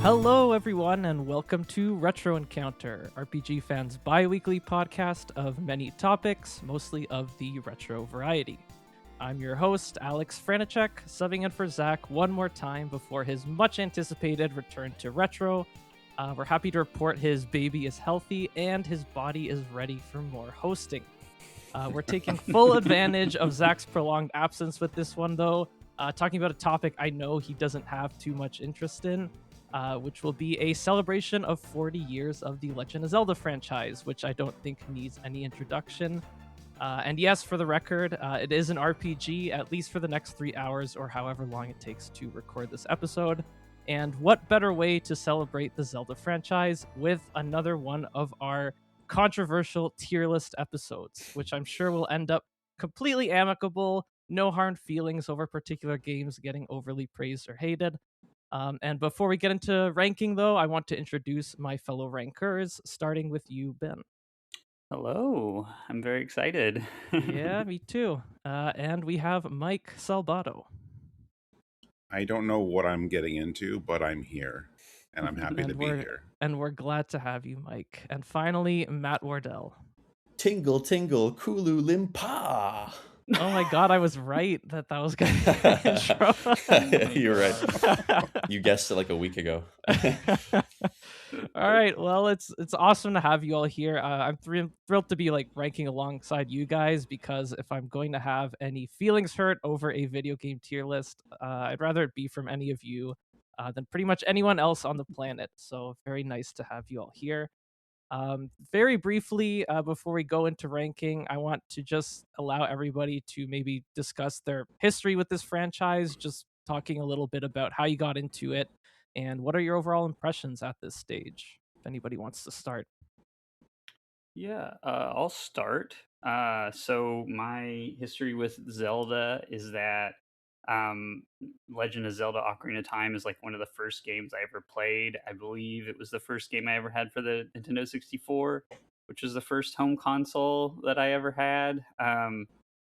Hello, everyone, and welcome to Retro Encounter, RPG fans' bi-weekly podcast of many topics, mostly of the retro variety. I'm your host, Aleks Franiczek, subbing in for Zach one more time before his much-anticipated return to retro. We're happy to report his baby is healthy and his body is ready for more hosting. We're taking full advantage of Zach's prolonged absence with this one, though, talking about a topic I know he doesn't have too much interest in, which will be a celebration of 40 years of the Legend of Zelda franchise, which I don't think needs any introduction. And yes, for the record, it is an RPG, at least for the next 3 hours or however long it takes to record this episode. And what better way to celebrate the Zelda franchise with another one of our controversial tier list episodes, which I'm sure will end up completely amicable, no hard feelings over particular games getting overly praised or hated. And before we get into ranking, though, I want to introduce my fellow rankers, starting with you, Ben. Hello, I'm very excited. Yeah, me too. And we have Mike Salbato. I don't know what I'm getting into, but I'm here, and I'm happy to be here. And we're glad to have you, Mike. And finally, Matt Wardell. Tingle, tingle, Kooloo-Limpah. Oh my god, I was right that was going to be the intro. You're right. You guessed it like a week ago. All right, well, it's awesome to have you all here. I'm thrilled to be ranking alongside you guys, because if I'm going to have any feelings hurt over a video game tier list, I'd rather it be from any of you than pretty much anyone else on the planet. So very nice to have you all here. Very briefly, before we go into ranking, I want to just allow everybody to maybe discuss their history with this franchise, just talking a little bit about how you got into it and what are your overall impressions at this stage, if anybody wants to start. Yeah, I'll start. So my history with Zelda is that Legend of Zelda: Ocarina of Time is like one of the first games I ever played. I believe it was the first game I ever had for the Nintendo 64, which was the first home console that I ever had.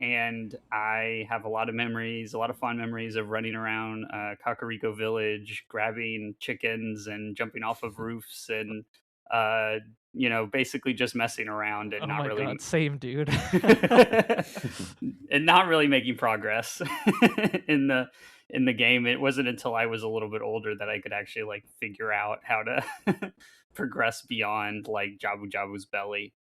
And I have a lot of memories, a lot of fond memories of running around Kakariko Village, grabbing chickens and jumping off of roofs and basically just messing around and not really same dude. and not really making progress in the game. It wasn't until I was a little bit older that I could actually figure out how to progress beyond Jabu Jabu's belly.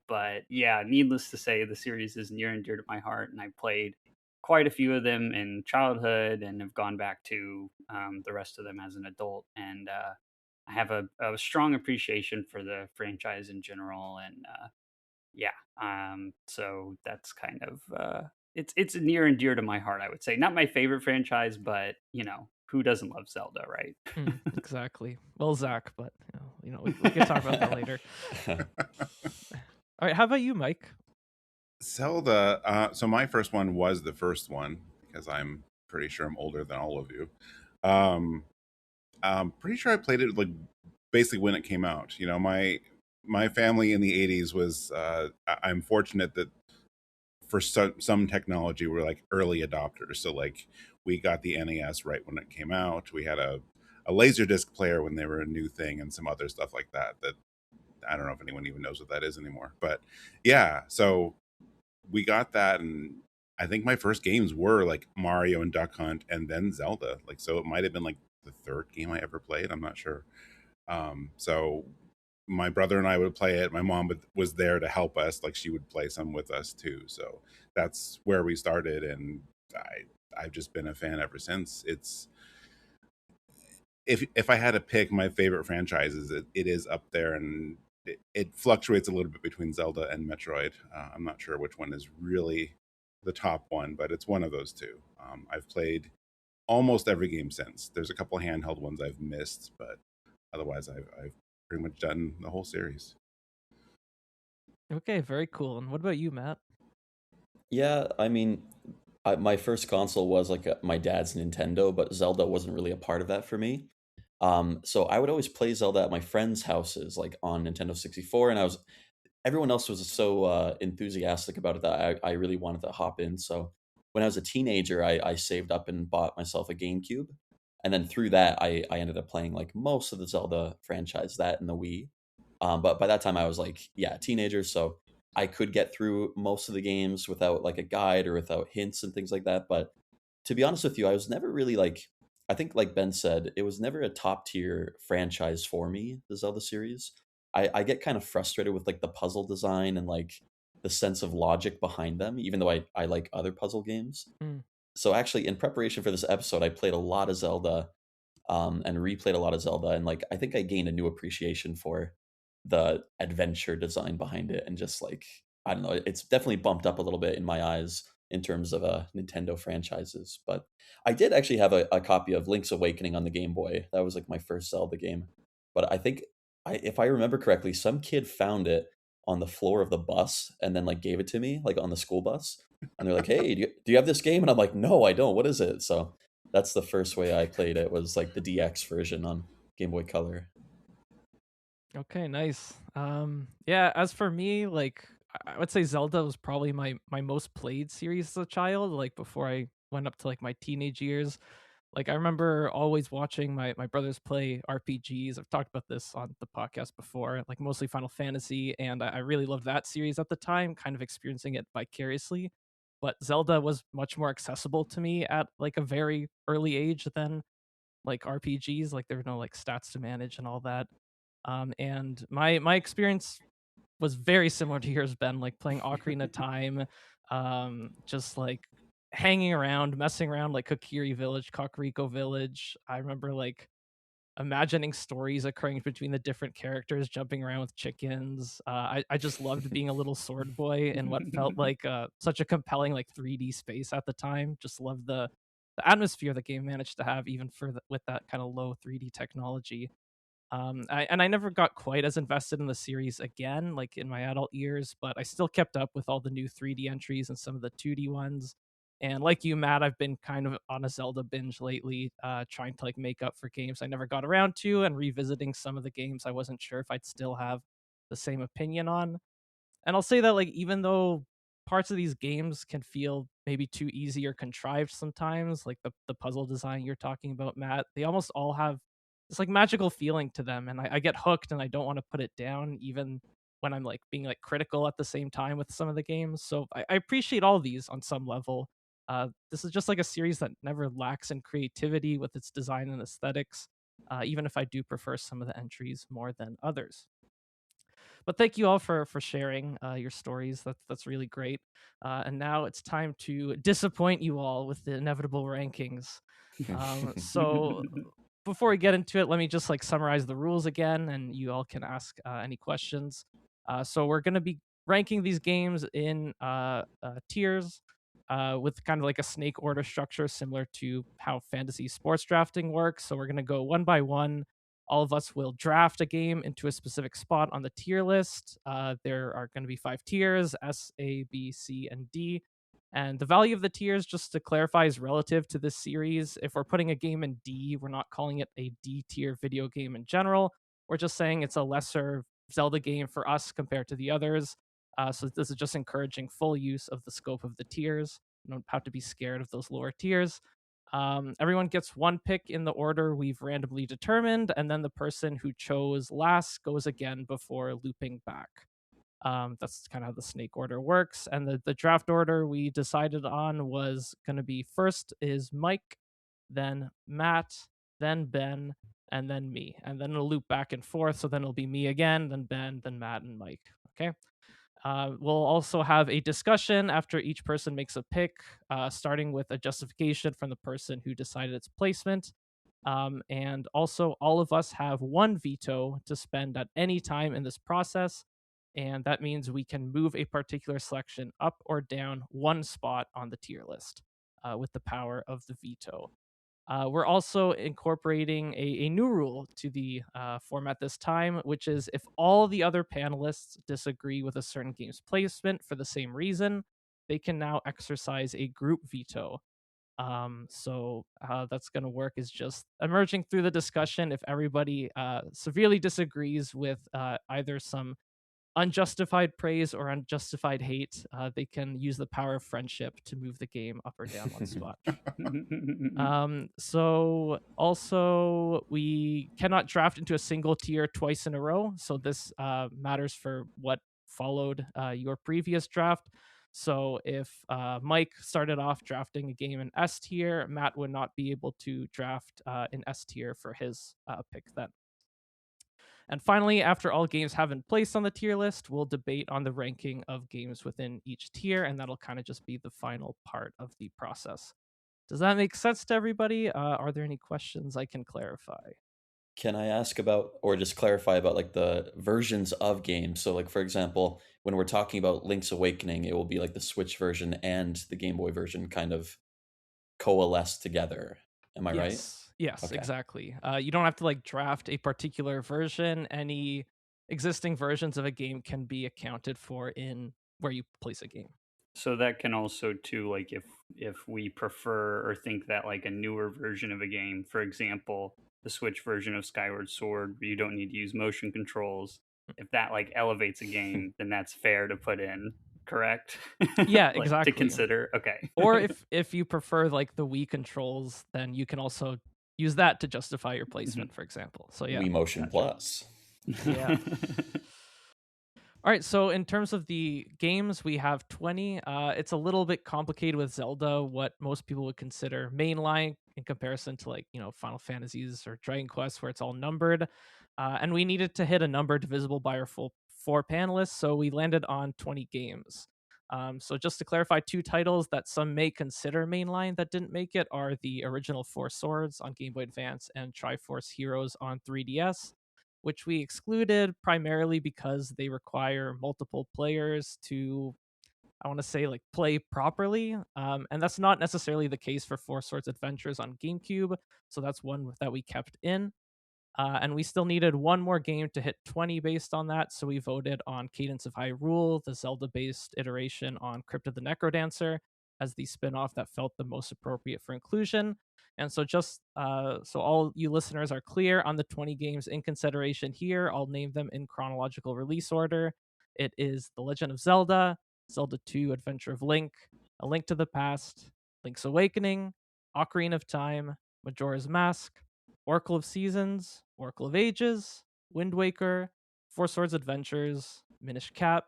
But yeah, needless to say, the series is near and dear to my heart, and I played quite a few of them in childhood and have gone back to the rest of them as an adult. And I have a strong appreciation for the franchise in general, and so that's kind of it's near and dear to my heart, I would say. Not my favorite franchise, but who doesn't love Zelda, right? Exactly. Well, Zach, but we can talk about that later. All right, how about you, Mike? Zelda. So my first one was the first one, because I'm pretty sure I'm older than all of you. I'm pretty sure I played it basically when it came out. My family in the 80s was. I'm fortunate that for some technology we're early adopters. So we got the NES right when it came out. We had a Laserdisc player when they were a new thing, and some other stuff like that. That I don't know if anyone even knows what that is anymore. But yeah, so we got that, and I think my first games were Mario and Duck Hunt, and then Zelda. So it might have been the third game I ever played. I'm not sure. So my brother and I would play it. My mom was there to help us. She would play some with us too. So that's where we started, and I've just been a fan ever since. It's if I had to pick my favorite franchises, it is up there, and it fluctuates a little bit between Zelda and Metroid. I'm not sure which one is really the top one, but it's one of those two. I've played almost every game since. There's a couple handheld ones I've missed, but otherwise I've pretty much done the whole series. Okay, very cool. And what about you, Matt? Yeah, I mean, my first console was my dad's Nintendo, but Zelda wasn't really a part of that for me. So I would always play Zelda at my friends' houses, on Nintendo 64, and everyone else was so enthusiastic about it that I really wanted to hop in. So when I was a teenager, I saved up and bought myself a GameCube. And then through that, I ended up playing like most of the Zelda franchise, that and the Wii. But by that time, I was like, yeah, a teenager, so I could get through most of the games without like a guide or without hints and things like that. But to be honest with you, I was never really like, I think like Ben said, it was never a top tier franchise for me, the Zelda series. I get kind of frustrated with like the puzzle design and like the sense of logic behind them, even though I like other puzzle games. Mm. So actually, in preparation for this episode, I played a lot of Zelda, and replayed a lot of Zelda, and like I think I gained a new appreciation for the adventure design behind it, and just like I don't know, it's definitely bumped up a little bit in my eyes in terms of Nintendo franchises. But I did actually have a copy of Link's Awakening on the Game Boy. That was like my first Zelda game. But I think if I remember correctly, some kid found it on the floor of the bus and then like gave it to me like on the school bus. And they're like, "Hey, do you have this game?" And I'm like, "No, I don't. What is it?" So that's the first way I played it, was like the DX version on Game Boy Color. Okay, nice. Yeah, as for me, like I would say Zelda was probably my most played series as a child, like before I went up to like my teenage years. Like I remember always watching my brothers play RPGs. I've talked about this on the podcast before, like mostly Final Fantasy, and I really loved that series at the time, kind of experiencing it vicariously. But Zelda was much more accessible to me at like a very early age than like RPGs. Like there were no like stats to manage and all that. And my experience was very similar to yours, Ben. Like playing Ocarina of Time, just like hanging around, messing around, like Kokiri Village, Kakariko Village. I remember like imagining stories occurring between the different characters, jumping around with chickens. I just loved being a little sword boy in what felt like such a compelling like 3D space at the time. Just loved the atmosphere the game managed to have, even for with that kind of low 3D technology. I never got quite as invested in the series again, like in my adult years, but I still kept up with all the new 3D entries and some of the 2D ones. And like you, Matt, I've been kind of on a Zelda binge lately, trying to like make up for games I never got around to, and revisiting some of the games I wasn't sure if I'd still have the same opinion on. And I'll say that like even though parts of these games can feel maybe too easy or contrived sometimes, like the puzzle design you're talking about, Matt, they almost all have this like magical feeling to them, and I get hooked and I don't want to put it down even when I'm like being like critical at the same time with some of the games. So I appreciate all these on some level. This is just like a series that never lacks in creativity with its design and aesthetics, even if I do prefer some of the entries more than others. But thank you all for sharing your stories. That's really great. And now it's time to disappoint you all with the inevitable rankings. So before we get into it, let me just like summarize the rules again, and you all can ask any questions. So we're going to be ranking these games in tiers. With kind of like a snake order structure, similar to how fantasy sports drafting works. So we're going to go one by one. All of us will draft a game into a specific spot on the tier list. There are going to be 5 tiers: S, A, B, C, and D. And the value of the tiers, just to clarify, is relative to this series. If we're putting a game in D, we're not calling it a D tier video game in general. We're just saying it's a lesser Zelda game for us compared to the others. So this is just encouraging full use of the scope of the tiers. You don't have to be scared of those lower tiers. Everyone gets one pick in the order we've randomly determined, and then the person who chose last goes again before looping back. That's kind of how the snake order works. And the draft order we decided on was going to be first is Mike, then Matt, then Ben, and then me. And then it'll loop back and forth. So then it'll be me again, then Ben, then Matt, and Mike. Okay. We'll also have a discussion after each person makes a pick, starting with a justification from the person who decided its placement. And also, all of us have one veto to spend at any time in this process. And that means we can move a particular selection up or down one spot on the tier list with the power of the veto. We're also incorporating a new rule to the format this time, which is if all the other panelists disagree with a certain game's placement for the same reason, they can now exercise a group veto. So how that's going to work is just emerging through the discussion. If everybody severely disagrees with either some unjustified praise or unjustified hate, they can use the power of friendship to move the game up or down one spot. So also we cannot draft into a single tier twice in a row. So this matters for what followed your previous draft. So if Mike started off drafting a game in S tier, Matt would not be able to draft in S tier for his pick then. And finally, after all games have been placed on the tier list, we'll debate on the ranking of games within each tier, and that'll kind of just be the final part of the process. Does that make sense to everybody? Are there any questions I can clarify? Can I ask about, or just clarify about, like the versions of games? So, like for example, when we're talking about Link's Awakening, it will be like the Switch version and the Game Boy version kind of coalesce together. Am I right? Yes, Okay. exactly. You don't have to like draft a particular version. Any existing versions of a game can be accounted for in where you place a game. So that can also too, like if we prefer or think that like a newer version of a game, for example, the Switch version of Skyward Sword, where you don't need to use motion controls, if that like elevates a game, then that's fair to put in, correct? Yeah, Like, exactly. to consider. Okay. Or if you prefer like the Wii controls, then you can also use that to justify your placement, for example. So yeah. Wii Motion Gotcha. Plus. Yeah. All right, so in terms of the games, we have 20. It's a little bit complicated with Zelda, what most people would consider mainline in comparison to like, Final Fantasies or Dragon Quest, where it's all numbered. And we needed to hit a number divisible by our full 4 panelists, so we landed on 20 games. So just to clarify, 2 titles that some may consider mainline that didn't make it are the original 4 Swords on Game Boy Advance and Triforce Heroes on 3DS, which we excluded primarily because they require multiple players to, I want to say, like play properly. And that's not necessarily the case for Four Swords Adventures on GameCube. So that's one that we kept in. And we still needed one more game to hit 20 based on that. So we voted on Cadence of Hyrule, the Zelda based iteration on Crypt of the Necrodancer, as the spin off that felt the most appropriate for inclusion. And so, just so all you listeners are clear on the 20 games in consideration here, I'll name them in chronological release order. It is The Legend of Zelda, Zelda II Adventure of Link, A Link to the Past, Link's Awakening, Ocarina of Time, Majora's Mask, Oracle of Seasons, Oracle of Ages, Wind Waker, Four Swords Adventures, Minish Cap,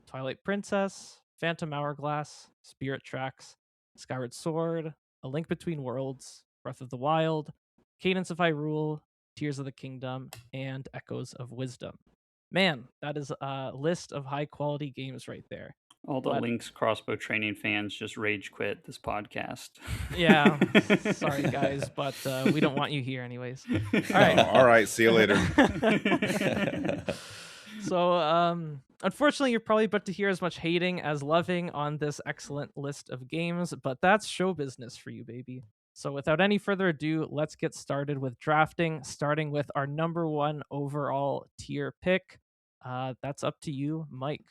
Twilight Princess, Phantom Hourglass, Spirit Tracks, Skyward Sword, A Link Between Worlds, Breath of the Wild, Cadence of Hyrule, Tears of the Kingdom, and Echoes of Wisdom. Man, that is a list of high quality games right there. All the Link's crossbow training fans just rage quit this podcast. Yeah, sorry guys, but we don't want you here anyways. All right. All right, see you later. So, unfortunately, you're probably about to hear as much hating as loving on this excellent list of games, but that's show business for you, baby. So, without any further ado, let's get started with drafting, starting with our number 1 overall tier pick. That's up to you, Mike.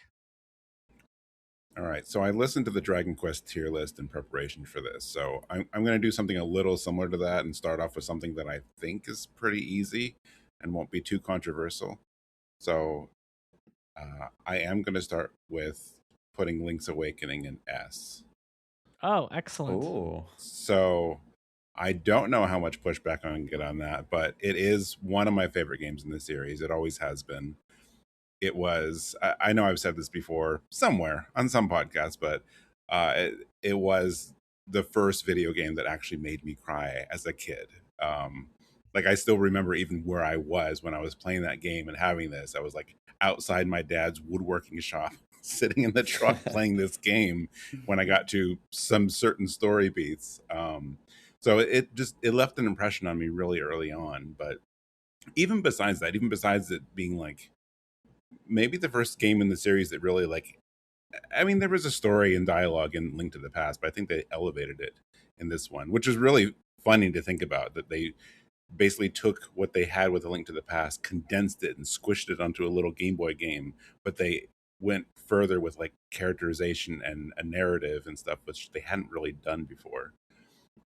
All right, so I listened to the Dragon Quest tier list in preparation for this. So I'm going to do something a little similar to that and start off with something that I think is pretty easy and won't be too controversial. So I am going to start with putting Link's Awakening in S. Oh, excellent. Ooh. So I don't know how much pushback I'm going to get on that, but it is one of my favorite games in the series. It always has been. It was, I know I've said this before somewhere on some podcast, but it was the first video game that actually made me cry as a kid. Like I still remember even where I was when I was playing that game and having this. I was like outside my dad's woodworking shop, sitting in the truck playing this game when I got to some certain story beats. So it left an impression on me really early on. But even besides that, even besides it being like maybe the first game in the series that really like, I mean, there was a story and dialogue in Link to the Past, but I think they elevated it in this one, which is really funny to think about, that they basically took what they had with A Link to the Past, condensed it and squished it onto a little Game Boy game, but they went further with like characterization and a narrative and stuff, which they hadn't really done before.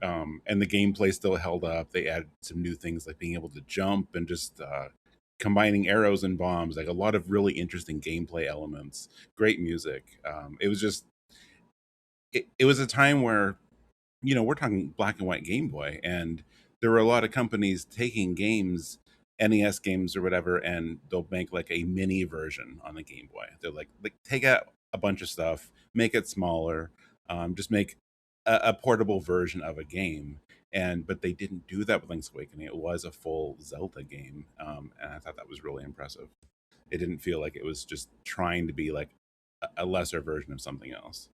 And the gameplay still held up. They added some new things like being able to jump and just combining arrows and bombs, like a lot of really interesting gameplay elements, great music. It was just it was a time where, we're talking black and white Game Boy, and there were a lot of companies taking games, NES games or whatever, and they'll make like a mini version on the Game Boy. They're like take out a bunch of stuff, make it smaller, just make a portable version of a game. But they didn't do that with Link's Awakening. It was a full Zelda game, and I thought that was really impressive. It didn't feel like it was just trying to be like a lesser version of something else.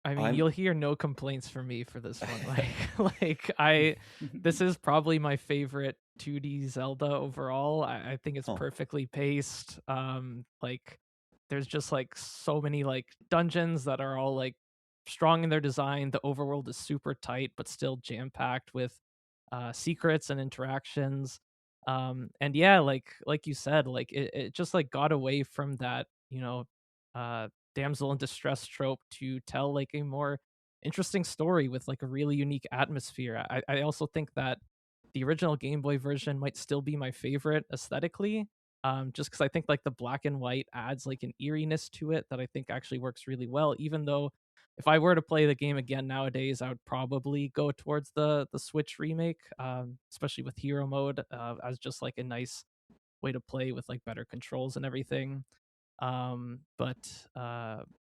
I mean, I'm you'll hear no complaints from me for this one. This is probably my favorite 2D Zelda overall. I think it's oh perfectly paced. Like there's just like so many like dungeons that are all like strong in their design. The overworld is super tight, but still jam packed with secrets and interactions. And yeah, like you said, like it just like got away from that, uh damsel in distress trope to tell like a more interesting story with like a really unique atmosphere. I also think that the original Game Boy version might still be my favorite aesthetically. Just because I think like the black and white adds like an eeriness to it that I think actually works really well. Even though if I were to play the game again nowadays, I would probably go towards the Switch remake, especially with hero mode, as just like a nice way to play with like better controls and everything. But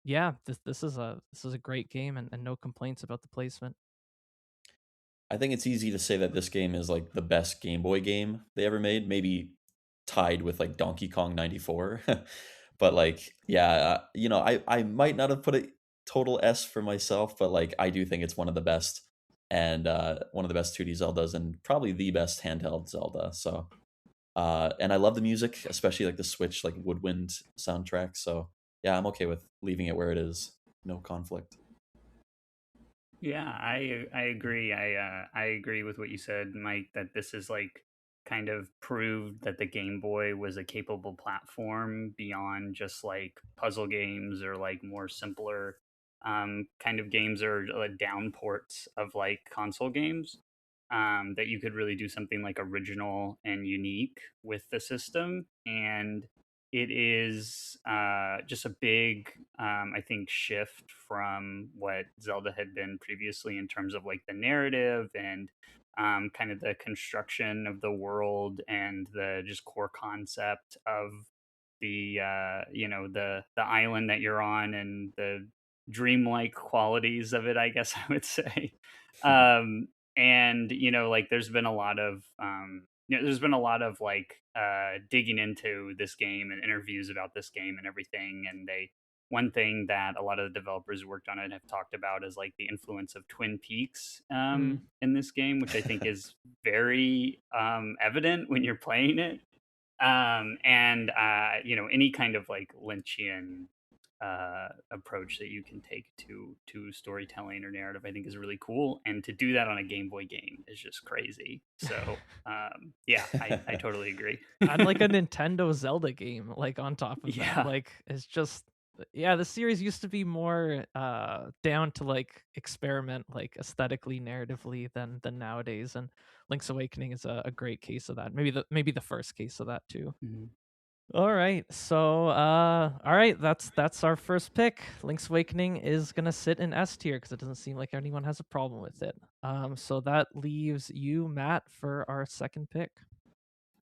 yeah, this is a great game, and no complaints about the placement. I think it's easy to say that this game is like the best Game Boy game they ever made, maybe tied with like Donkey Kong 94. But like, yeah, I might not have put a total S for myself, but like I do think it's one of the best, and one of the best 2D Zeldas, and probably the best handheld Zelda. So and I love the music, especially like the Switch like woodwind soundtrack. So yeah, I'm okay with leaving it where it is. No conflict. Yeah, I agree. I agree with what you said, Mike. That this is like kind of proved that the Game Boy was a capable platform beyond just like puzzle games or like more simpler kind of games or down ports of like console games. That you could really do something like original and unique with the system, and it is just a big I think shift from what Zelda had been previously in terms of like the narrative and kind of the construction of the world and the just core concept of the the island that you're on and the dreamlike qualities of it, I guess I would say. um and like there's been a lot of like digging into this game and interviews about this game and everything, and they one thing that a lot of the developers who worked on it have talked about is like the influence of Twin Peaks Mm. in this game, which I think is very evident when you're playing it. And any kind of like Lynchian approach that you can take to storytelling or narrative, I think is really cool, and to do that on a Game Boy game is just crazy. So yeah, I totally agree. And like a Nintendo Zelda game, like on top of that, Yeah. like it's just yeah. The series used to be more down to like experiment, like aesthetically, narratively than nowadays. And Link's Awakening is a great case of that. Maybe the first case of that too. Mhm. All right. So all right, that's our first pick. Link's Awakening is gonna sit in S tier because it doesn't seem like anyone has a problem with it. So that leaves you, Matt, for our second pick.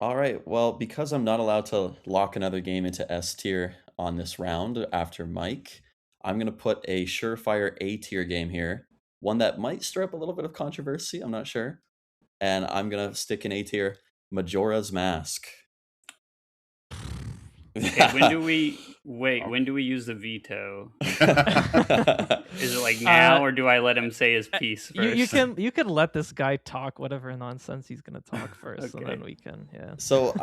All right. Well, because I'm not allowed to lock another game into S tier on this round after Mike, I'm going to put a surefire A tier game here. One that might stir up a little bit of controversy. I'm not sure. And I'm going to stick in A tier Majora's Mask. Okay, when do we use the veto? Is it like now, or do I let him say his piece first? You can let this guy talk whatever nonsense he's gonna talk first, and then Okay. we can So,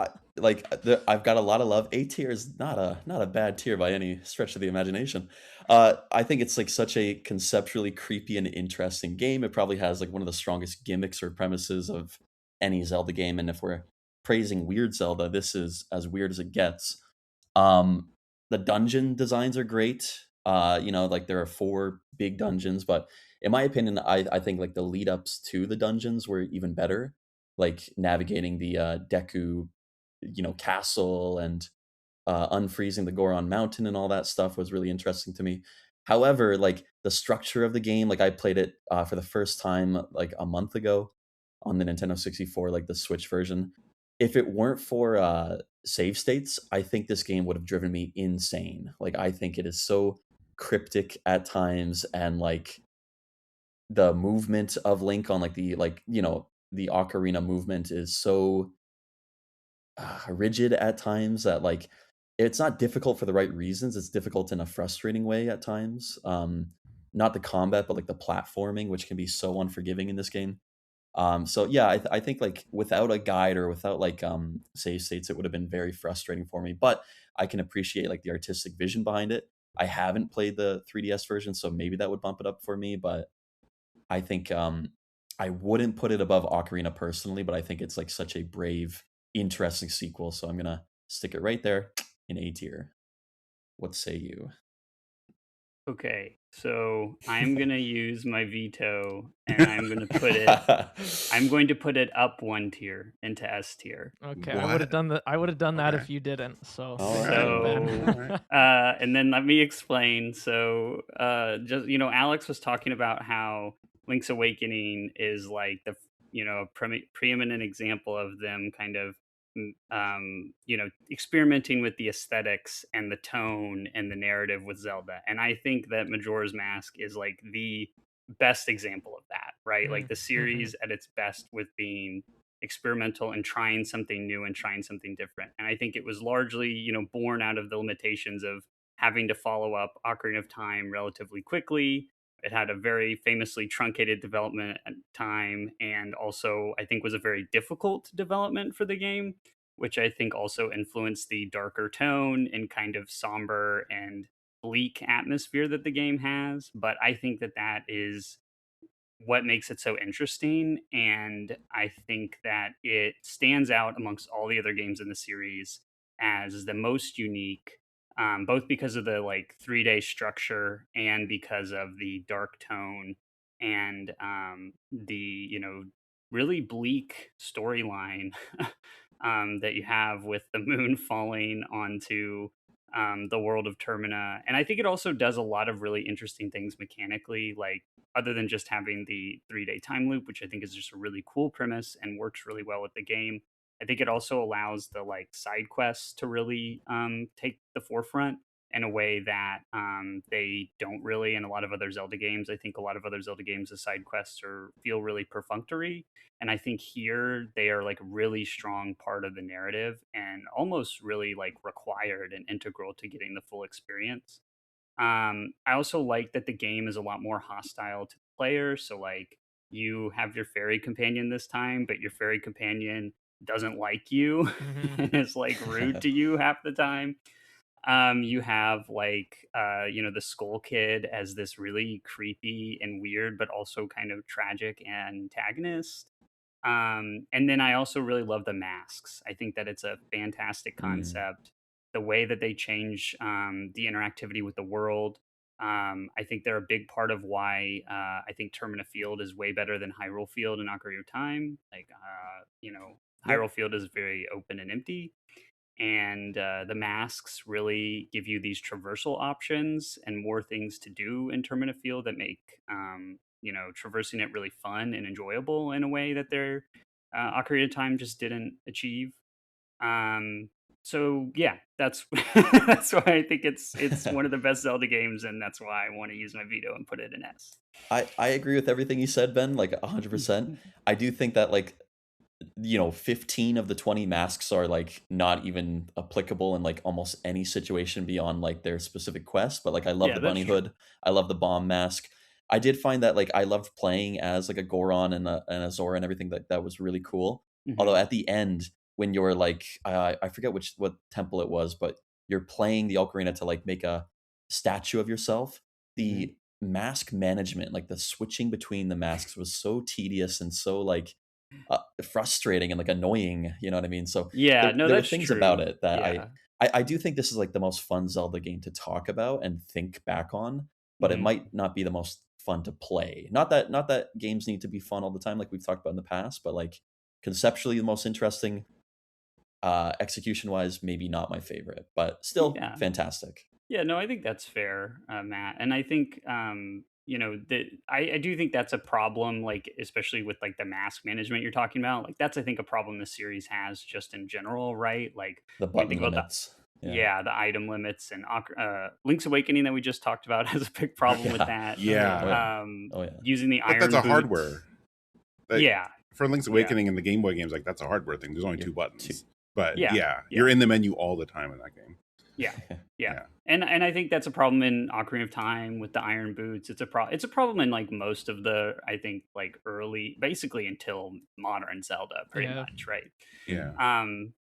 I've got a lot of love. A tier is not a bad tier by any stretch of the imagination. I think it's like such a conceptually creepy and interesting game. It probably has like one of the strongest gimmicks or premises of any Zelda game. And if we're praising weird Zelda, this is as weird as it gets. Um, the dungeon designs are great. Like there are 4 big dungeons, but in my opinion, I think like the lead ups to the dungeons were even better. like navigating the Deku, castle, and unfreezing the Goron Mountain and all that stuff was really interesting to me. However, like the structure of the game, like I played it for the first time like a month ago on the Nintendo 64, like the Switch version. If it weren't for save states, I think this game would have driven me insane. Like I think it is so cryptic at times, and like the movement of Link on like the ocarina movement is so rigid at times that like it's not difficult for the right reasons. It's difficult in a frustrating way at times. Not the combat, but like the platforming, which can be so unforgiving in this game. So yeah, I think like without a guide or without like save states, it would have been very frustrating for me. But I can appreciate like the artistic vision behind it. I haven't played the 3DS version, so maybe that would bump it up for me. But I think I wouldn't put it above Ocarina personally, but I think it's like such a brave, interesting sequel. So I'm gonna stick it right there in A tier. What say you? Okay, so I'm gonna use my veto, and I'm going to put it up one tier into S tier. Okay, I would have done that. I would have done that if you didn't. So, All thank you, So, Ben. and then let me explain. So, just Alex was talking about how Link's Awakening is like the preeminent example of them kind of experimenting with the aesthetics and the tone and the narrative with Zelda. And I think that Majora's Mask is like the best example of that, right? Like the series at its best with being experimental and trying something new and trying something different. And I think it was largely, born out of the limitations of having to follow up Ocarina of Time relatively quickly. It had a very famously truncated development time, and also I think was a very difficult development for the game, which I think also influenced the darker tone and kind of somber and bleak atmosphere that the game has. But I think that that is what makes it so interesting. And I think that it stands out amongst all the other games in the series as the most unique, both because of the like 3-day structure and because of the dark tone and the, really bleak storyline that you have with the moon falling onto the world of Termina. And I think it also does a lot of really interesting things mechanically, like other than just having the 3-day time loop, which I think is just a really cool premise and works really well with the game. I think it also allows the like side quests to really take the forefront in a way that they don't really in a lot of other Zelda games. I think a lot of other Zelda games, the side quests feel really perfunctory, and I think here they are like a really strong part of the narrative and almost really like required and integral to getting the full experience. I also like that the game is a lot more hostile to the player. So like you have your fairy companion this time, but your fairy companion doesn't like you and is like rude to you half the time. You have like the Skull Kid as this really creepy and weird, but also kind of tragic antagonist. And then I also really love the masks. I think that it's a fantastic concept. The way that they change the interactivity with the world. I think they're a big part of why I think Termina Field is way better than Hyrule Field and Ocarina of Time. Like, Yep. Hyrule Field is very open and empty. And the masks really give you these traversal options and more things to do in Termina Field that make traversing it really fun and enjoyable in a way that their Ocarina of Time just didn't achieve. So yeah, that's that's why I think it's one of the best Zelda games, and that's why I want to use my veto and put it in S. I agree with everything you said, Ben, like 100%. I do think that like 15 of the 20 masks are like not even applicable in like almost any situation beyond like their specific quest. But like I love Yeah, the that's bunny true. hood. I love the bomb mask. I did find that like I loved playing as like a Goron and a Zora and everything, that was really cool. Although Mhm. at the end, when you're like I forget what temple it was, but you're playing the ocarina to like make a statue of yourself. The mask management, like the switching between the masks, was so tedious and so like frustrating and like annoying. You know what I mean? So Yeah, no, there were that's things about true. it that Yeah. I do think this is like the most fun Zelda game to talk about and think back on, but it Mhm. might not be the most fun to play. Not that games need to be fun all the time, like we've talked about in the past, but like conceptually the most interesting. Execution wise, maybe not my favorite, but still fantastic. Yeah, no, I think that's fair, Matt. And I think, that I do think that's a problem, like, especially with like the mask management you're talking about. Like, that's, I think, a problem the series has just in general, right? Like, The when you button think about limits. the item limits, and Link's Awakening that we just talked about has a big problem with that. Yeah. Using the But iron that's a boots. hardware. Yeah. For Link's Awakening and the Game Boy games, like, that's a hardware thing. There's only 2 buttons. But you're in the menu all the time in that game. Yeah. And I think that's a problem in Ocarina of Time with the iron boots. It's a problem in like most of the, I think, like early, basically until modern Zelda, pretty much, right? Yeah.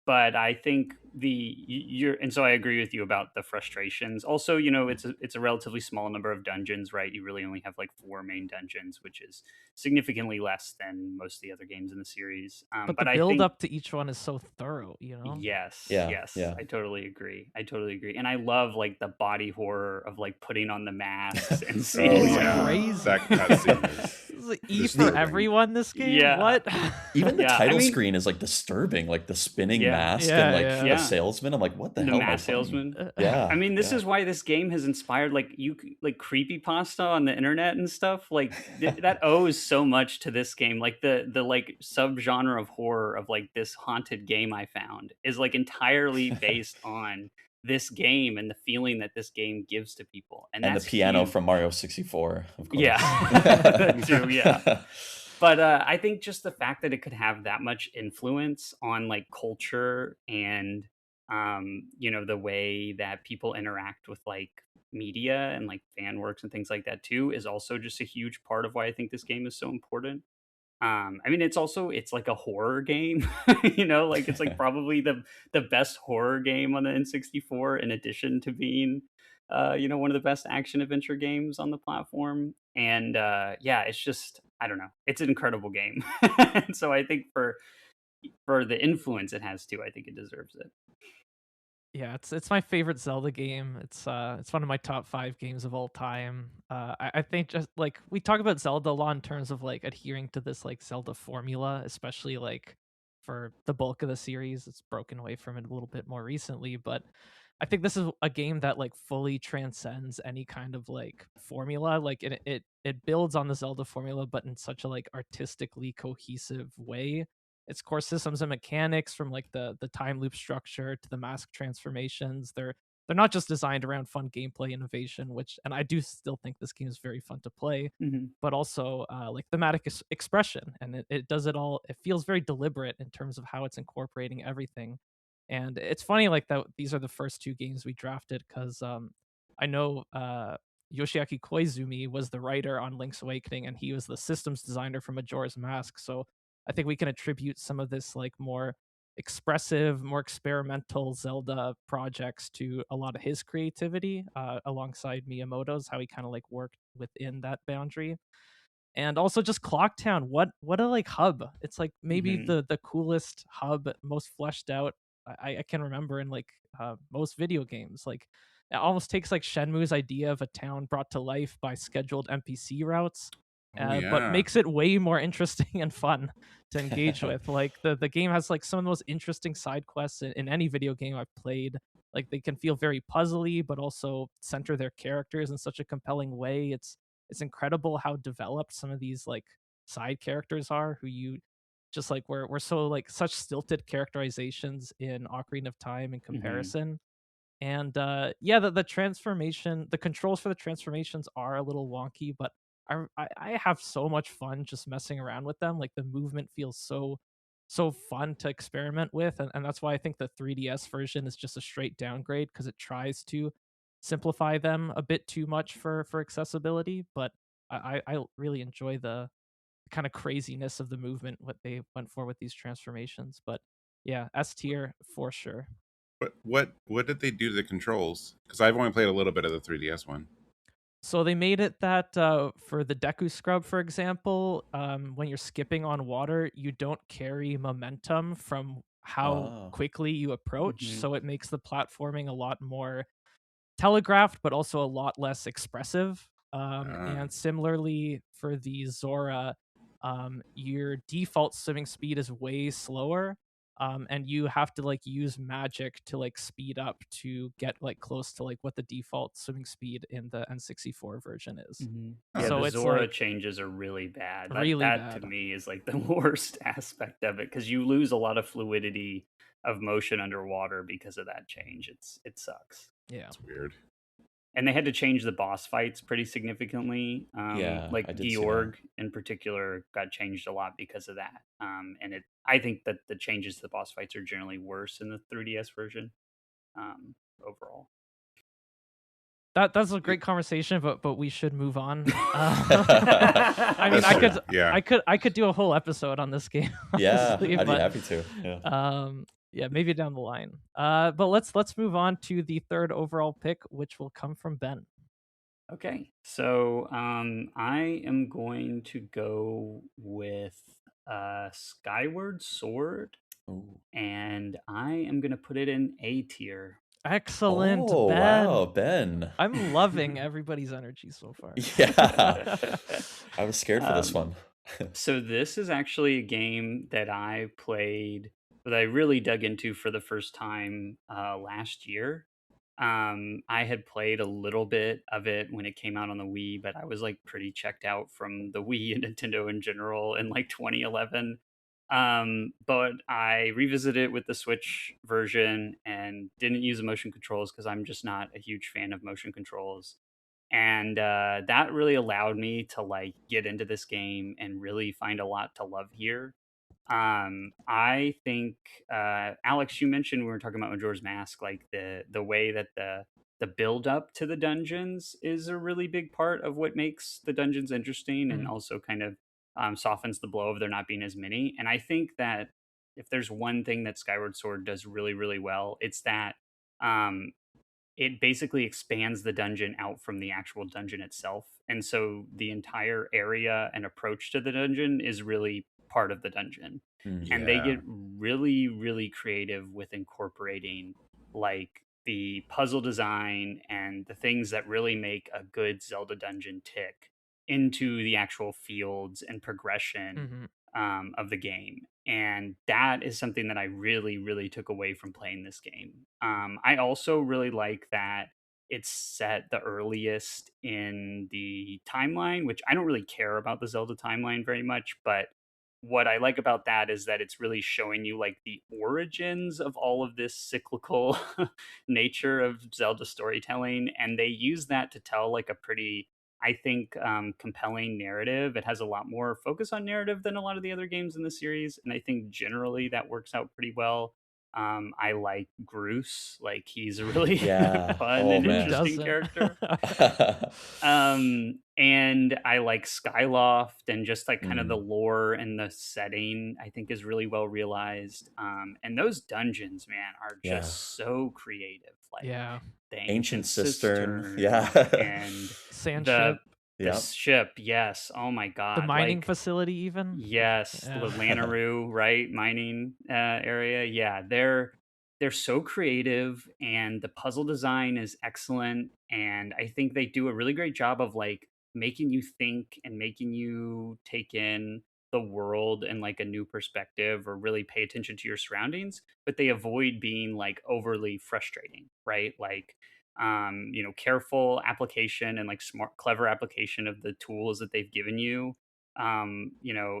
But I think and so I agree with you about the frustrations. Also, it's a relatively small number of dungeons, right? You really only have like 4 main dungeons, which is significantly less than most of the other games in the series. But the build up to each one is so thorough, Yes. Yeah. I totally agree. And I love like the body horror of like putting on the masks and seeing crazy. That cutscene is for everyone this game. Yeah. What? Even the title screen is like disturbing, like the spinning mask and like the salesman. I'm like, what the hell? The mask salesman. Yeah. I mean, this is why this game has inspired like creepypasta on the internet and stuff. Like that owes so much to this game. Like the like subgenre of horror of like this haunted game I found is like entirely based on this game and the feeling that this game gives to people. And that's the piano huge. from Mario 64, of course. Yeah. That too, yeah. But I think just the fact that it could have that much influence on like culture and the way that people interact with like media and like fan works and things like that too is also just a huge part of why I think this game is so important. I mean, it's like a horror game, like it's like probably the best horror game on the N64, in addition to being, one of the best action adventure games on the platform. And it's just, I don't know, it's an incredible game. And so I think for the influence it has too, I think it deserves it. Yeah, it's my favorite Zelda game. It's one of my top 5 games of all time. I think just like we talk about Zelda a lot in terms of like adhering to this like Zelda formula, especially like for the bulk of the series. It's broken away from it a little bit more recently, but I think this is a game that like fully transcends any kind of like formula. Like it builds on the Zelda formula, but in such a like artistically cohesive way. Its core systems and mechanics, from like the time loop structure to the mask transformations, they're not just designed around fun gameplay innovation, and I do still think this game is very fun to play, but also like thematic expression, and it does it all. It feels very deliberate in terms of how it's incorporating everything. And it's funny like that these are the first 2 games we drafted, because I know Yoshiaki Koizumi was the writer on Link's Awakening, and he was the systems designer for Majora's Mask, so I think we can attribute some of this like more expressive, more experimental Zelda projects to a lot of his creativity, alongside Miyamoto's, how he kind of like worked within that boundary. And also just Clocktown, what a like hub. It's like maybe the coolest hub, most fleshed out I can remember in like most video games. Like it almost takes like Shenmue's idea of a town brought to life by scheduled NPC routes, but makes it way more interesting and fun to engage with. Like the game has like some of the most interesting side quests in any video game I've played. Like they can feel very puzzly, but also center their characters in such a compelling way. It's incredible how developed some of these like side characters are, who you just like we're so like such stilted characterizations in Ocarina of Time in comparison. And the transformation, the controls for the transformations are a little wonky, but I have so much fun just messing around with them. Like the movement feels so fun to experiment with, and that's why I think the 3DS version is just a straight downgrade, because it tries to simplify them a bit too much for accessibility. But I really enjoy the kind of craziness of the movement, what they went for with these transformations. But yeah, S tier for sure. But what did they do to the controls? Because I've only played a little bit of the 3DS one. So they made it that for the Deku Scrub, for example, when you're skipping on water, you don't carry momentum from how quickly you approach. So it makes the platforming a lot more telegraphed, but also a lot less expressive. And similarly for the Zora, your default swimming speed is way slower, and you have to like use magic to like speed up to get like close to like what the default swimming speed in the N64 version is. Yeah, So the it's Zora like changes are really bad. really That to bad. me is like the worst aspect of it, because you lose a lot of fluidity of motion underwater because of that change. It sucks. Yeah. It's weird. And they had to change the boss fights pretty significantly. Yeah, I Like did see that. Georg in particular got changed a lot because of that. And I think that the changes to the boss fights are generally worse in the 3DS version overall. That's a great conversation, but we should move on. I mean, That's true. Yeah. I could do a whole episode on this game. Yeah, Honestly, I'd be but happy to. Yeah. yeah, maybe down the line. But let's move on to the third overall pick, which will come from Ben. Okay, so I am going to go with Skyward Sword, Ooh. and I am going to put it in A tier. Excellent, Oh, Ben. wow, Ben. I'm loving everybody's energy so far. Yeah. I was scared for this one. So this is actually a game that I played, that I really dug into for the first time last year. I had played a little bit of it when it came out on the Wii, but I was like pretty checked out from the Wii and Nintendo in general in like 2011. But I revisited it with the Switch version and didn't use the motion controls because I'm just not a huge fan of motion controls. And that really allowed me to like get into this game and really find a lot to love here. I think Alex, you mentioned when we were talking about Majora's Mask, like the way that the build up to the dungeons is a really big part of what makes the dungeons interesting, and Mhm. also kind of softens the blow of there not being as many. And I think that if there's one thing that Skyward Sword does really, really well, it's that um, it basically expands the dungeon out from the actual dungeon itself. And so the entire area and approach to the dungeon is really part of the dungeon. And they Yeah. get really, really creative with incorporating like the puzzle design and the things that really make a good Zelda dungeon tick into the actual fields and progression of the game. And that is something that I really, really took away from playing this game. I also really like that it's set the earliest in the timeline, which I don't really care about the Zelda timeline very much, but what I like about that is that it's really showing you like the origins of all of this cyclical nature of Zelda storytelling, and they use that to tell like a pretty, I think, compelling narrative. It has a lot more focus on narrative than a lot of the other games in the series, and I think generally that works out pretty well. I like Groose; like he's a really Yeah. fun Oh, and man. interesting character. And I like Skyloft, and just like kind of the lore and the setting, I think is really well realized. And those dungeons, man, are Yeah. just so creative. Like Yeah. the Ancient Cistern. Yeah. and Sand the ship, the Yep. ship. Yes. Oh my God. the mining like, facility, even. yes, Yeah. the Lanaroo, right? Mining area. Yeah, they're so creative, and the puzzle design is excellent, and I think they do a really great job of like making you think and making you take in the world in like a new perspective, or really pay attention to your surroundings, but they avoid being like overly frustrating, right? Like careful application and like smart clever application of the tools that they've given you,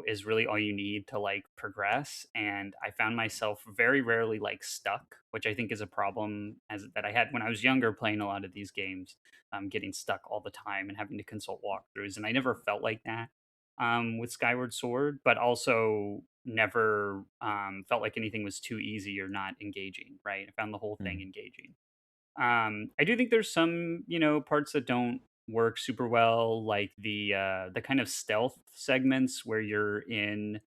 is really all you need to like progress. And I found myself very rarely like stuck, which I think is a problem as that I had when I was younger playing a lot of these games, getting stuck all the time and having to consult walkthroughs. And I never felt like that with Skyward Sword, but also never felt like anything was too easy or not engaging, right? I found the whole thing engaging. I do think there's some, parts that don't work super well, like the kind of stealth segments where you're in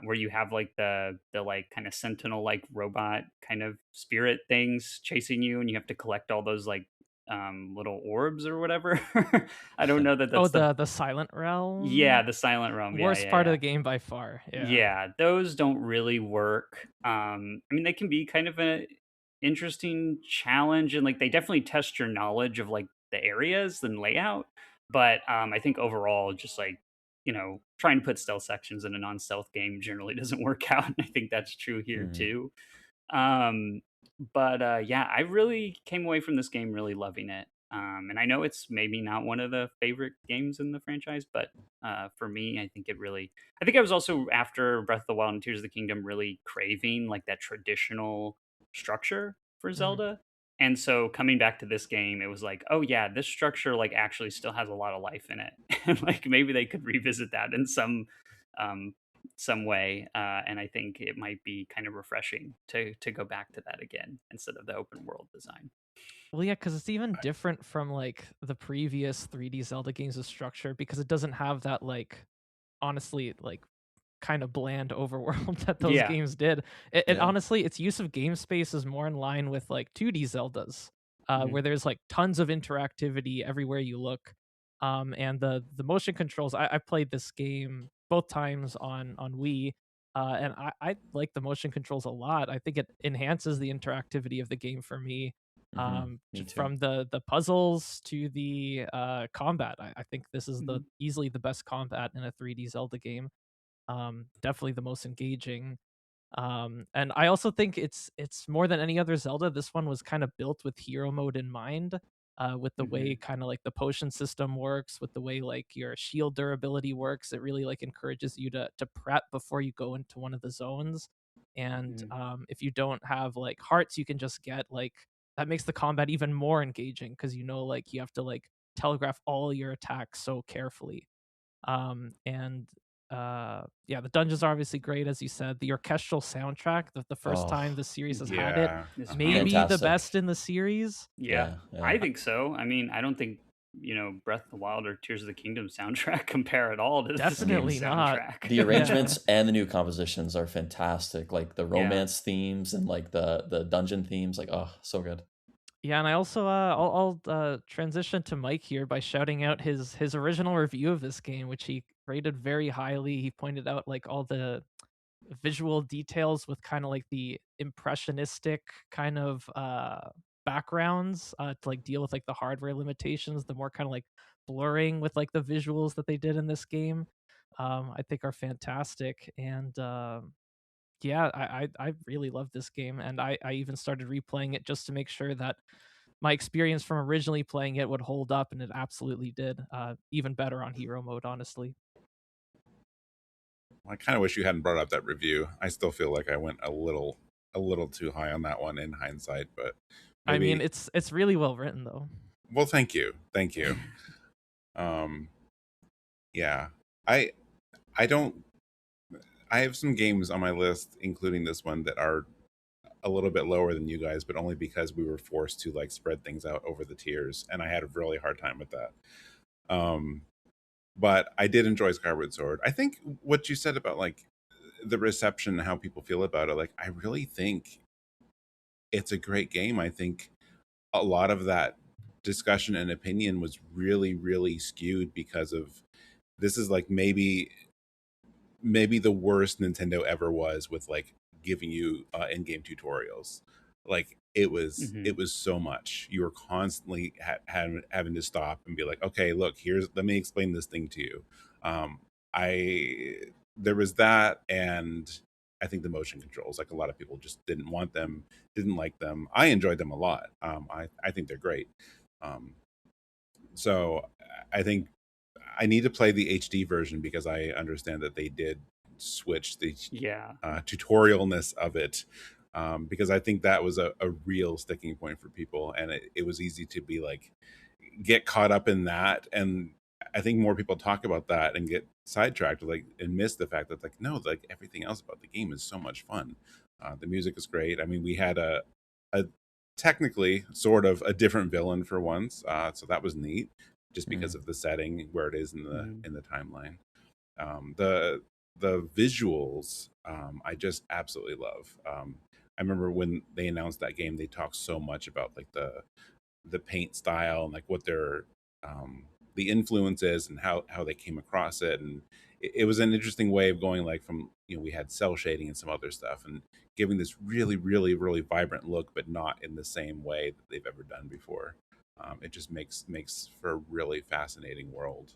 where you have like the like kind of sentinel like robot kind of spirit things chasing you, and you have to collect all those like little orbs or whatever. I don't know that Oh, that's the Silent Realm. yeah, the silent realm. Yeah, Worst yeah, part of yeah. the game by far. Yeah. Yeah, those don't really work. I mean, they can be kind of a interesting challenge, and like they definitely test your knowledge of like the areas and layout. But I think overall, just like trying to put stealth sections in a non-stealth game generally doesn't work out. And I think that's true here Mhm. too. Um, but yeah, I really came away from this game really loving it. And I know it's maybe not one of the favorite games in the franchise, but for me, I think I think I was also after Breath of the Wild and Tears of the Kingdom really craving like that traditional structure for Mhm. Zelda. And so coming back to this game, it was like, oh yeah, this structure like actually still has a lot of life in it. And like maybe they could revisit that in um, some way, and I think it might be kind of refreshing to go back to that again instead of the open world design. Well, yeah, because it's even different from like the previous 3D Zelda games of structure because it doesn't have that like honestly like kind of bland overworld that those Yeah. games did. It Yeah. honestly, its use of game space is more in line with like 2D Zeldas, Mhm. where there's like tons of interactivity everywhere you look. And the motion controls. I played this game both times on Wii, and I like the motion controls a lot. I think it enhances the interactivity of the game for me. Me too. From the puzzles to the combat, I think this is the Mhm. easily the best combat in a 3D Zelda game. Definitely the most engaging. And I also think it's more than any other Zelda. This one was kind of built with hero mode in mind, with the way Mhm. kind of like the potion system works, with the way like your shield durability works. It really like encourages you to prep before you go into one of the zones. And Mhm. if you don't have like hearts, you can just get like that makes the combat even more engaging because like you have to like telegraph all your attacks so carefully. And yeah, the dungeons are obviously great, as you said. The orchestral soundtrack, the first Oh, time the series has had it, Yeah. It's maybe the fantastic. best in the series. Yeah, Yeah, yeah. I think so. I mean, I don't think Breath of the Wild or Tears of the Kingdom soundtrack compare at all to this game's Definitely not. soundtrack. The Yeah. arrangements and the new compositions are fantastic. Like the Yeah. romance themes and like the dungeon themes. Like, oh, so good. Yeah, and I also I'll transition to Mike here by shouting out his original review of this game, which he rated very highly. He pointed out like all the visual details with kind of like the impressionistic kind of backgrounds to like deal with like the hardware limitations, the more kind of like blurring with like the visuals that they did in this game. I think are fantastic. And yeah, I really love this game, and I even started replaying it just to make sure that my experience from originally playing it would hold up, and it absolutely did. Even better on hero mode, honestly. I kind of wish you hadn't brought up that review. I still feel like I went a little too high on that one in hindsight, but I mean, maybe. it's really well written though. Well, thank you. Um, yeah, I I don't. I have some games on my list, including this one, that are a little bit lower than you guys, but only because we were forced to like spread things out over the tiers, and I had a really hard time with that. Um, but I did enjoy Skyward Sword. I think what you said about like the reception and how people feel about it, like I really think it's a great game. I think a lot of that discussion and opinion was really, really skewed because of this is like maybe the worst Nintendo ever was with like giving you in-game tutorials. Like Mhm. it was so much. You were constantly having to stop and be like, okay, look, here's let me explain this thing to you. Um, I there was that, and I think the motion controls, like a lot of people just didn't want them, didn't like them. I enjoyed them a lot. I think they're great. Um, so I think I need to play the HD version because I understand that they did switch the Yeah. tutorialness of it, because I think that was a real sticking point for people, and it was easy to be like get caught up in that, and I think more people talk about that and get sidetracked like and miss the fact that like no, like everything else about the game is so much fun. The music is great. I mean, we had a technically sort of a different villain for once, so that was neat, just because Mhm. of the setting where it is Mhm. in the timeline. The visuals, I just absolutely love. I remember when they announced that game, they talked so much about like the paint style and like what their the influences and how they came across it, and it was an interesting way of going like from we had cell shading and some other stuff and giving this really really vibrant look, but not in the same way that they've ever done before. It just makes for a really fascinating world.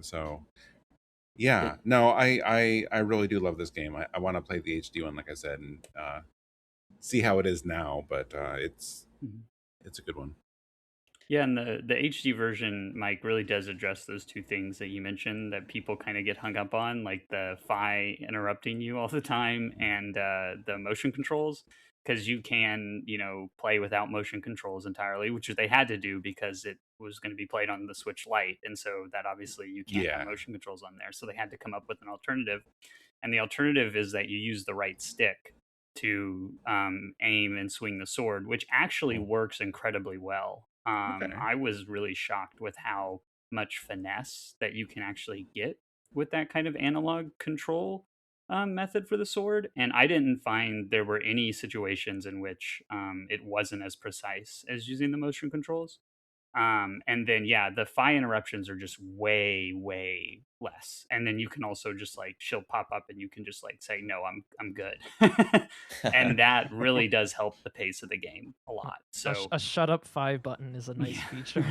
So yeah, no, I really do love this game. I want to play the HD one, like I said, and see how it is now. But Mhm. it's a good one. Yeah, and the HD version, Mike, really does address those two things that you mentioned that people kind of get hung up on, like the Fi interrupting you all the time and the motion controls, because you can, play without motion controls entirely, which they had to do because it was going to be played on the Switch Lite, and so that obviously you can't have Yeah. motion controls on there, so they had to come up with an alternative, and the alternative is that you use the right stick to aim and swing the sword, which actually works incredibly well. Okay. I was really shocked with how much finesse that you can actually get with that kind of analog control method for the sword. And I didn't find there were any situations in which it wasn't as precise as using the motion controls. And then yeah, the Fi interruptions are just way, way less. And then you can also just like she'll pop up and you can just like say, no, I'm good. And that really does help the pace of the game a lot. So A shut up 5 button is a nice feature.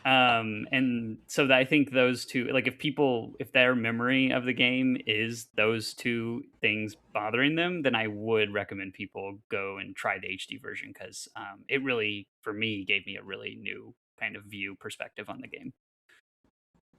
and so that I think those two, like if their memory of the game is those two things bothering them, then I would recommend people go and try the HD version, because it really, for me, gave me a really new kind of perspective on the game.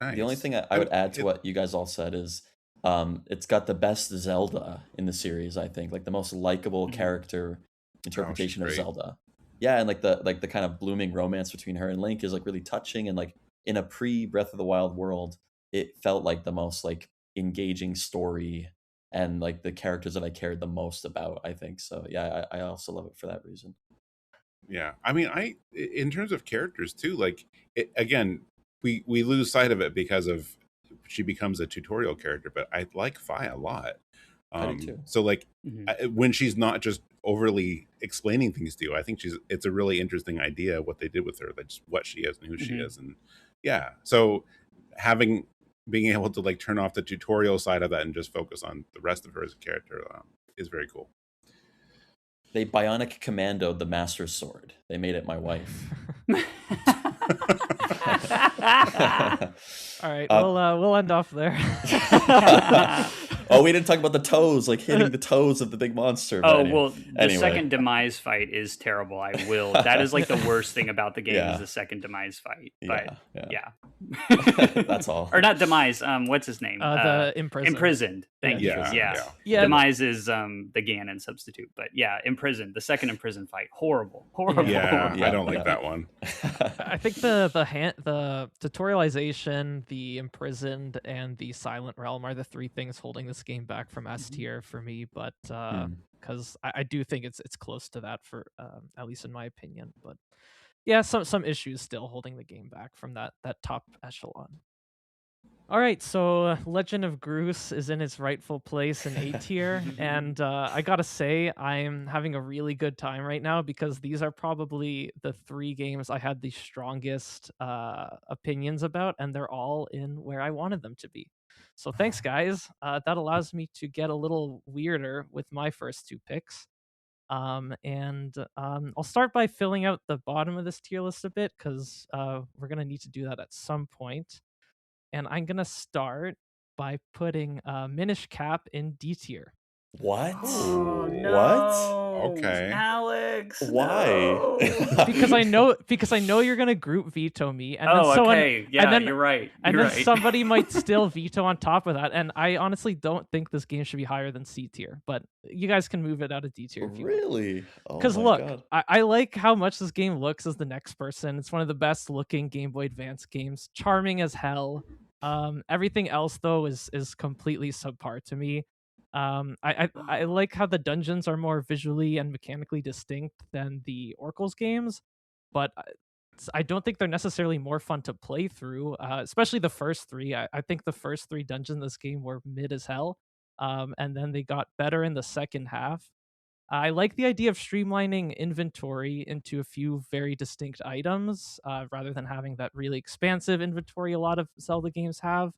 Nice. The only thing I would add to what you guys all said is it's got the best Zelda in the series, I think, like the most likable character interpretation of great. Zelda. Yeah, and like the kind of blooming romance between her and Link is like really touching, and like in a pre Breath of the Wild world, it felt like the most like engaging story and like the characters that I cared the most about, I think. So yeah, I also love it for that reason. Yeah, I mean, in terms of characters too, like again, we lose sight of it because of she becomes a tutorial character, but I like Fi a lot. I do too. So like when she's not just overly explaining things to you, I think it's a really interesting idea what they did with her, that's what she is and who she is, and yeah. So being able to like turn off the tutorial side of that and just focus on the rest of her as a character is very cool. They bionic commandoed the Master Sword. They made it my wife. All right, we'll end off there. Oh, we didn't talk about the toes, like hitting the toes of the big monster. Oh, well, the second demise fight is terrible. I will. That is like the worst thing about the game is the second demise fight. But yeah. That's all. Or not demise. What's his name? The imprisoned. Imprisoned. Thank you. Yeah. Demise is the Ganon substitute. But yeah, imprisoned. The second imprisoned fight. Horrible. Yeah, I don't like that one. I think the tutorialization, the imprisoned, and the silent realm are the three things holding this game back from S tier for me. But because I do think it's close to that for at least in my opinion. But yeah, some issues still holding the game back from that top echelon. All right, so Legend of Groose is in its rightful place in A tier, and I gotta say, I'm having a really good time right now because these are probably the 3 games I had the strongest opinions about, and they're all in where I wanted them to be. So thanks, guys. That allows me to get a little weirder with my first 2 picks. I'll start by filling out the bottom of this tier list a bit because we're gonna need to do that at some point. And I'm going to start by putting Minish Cap in D tier. What? Oh, no. What? Okay. Aleks. Why? No. because I know you're going to group veto me. And okay. Yeah, and then, you're right. And then somebody might still veto on top of that. And I honestly don't think this game should be higher than C tier. But you guys can move it out of D tier if you want. Really? Because look, I like how much this game looks as the next person. It's one of the best looking Game Boy Advance games. Charming as hell. Everything else though is completely subpar to me. I like how the dungeons are more visually and mechanically distinct than the Oracle's games, but I don't think they're necessarily more fun to play through, especially the first 3. I think the first 3 dungeons in this game were mid as hell, and then they got better in the second half. I like the idea of streamlining inventory into a few very distinct items rather than having that really expansive inventory a lot of Zelda games have.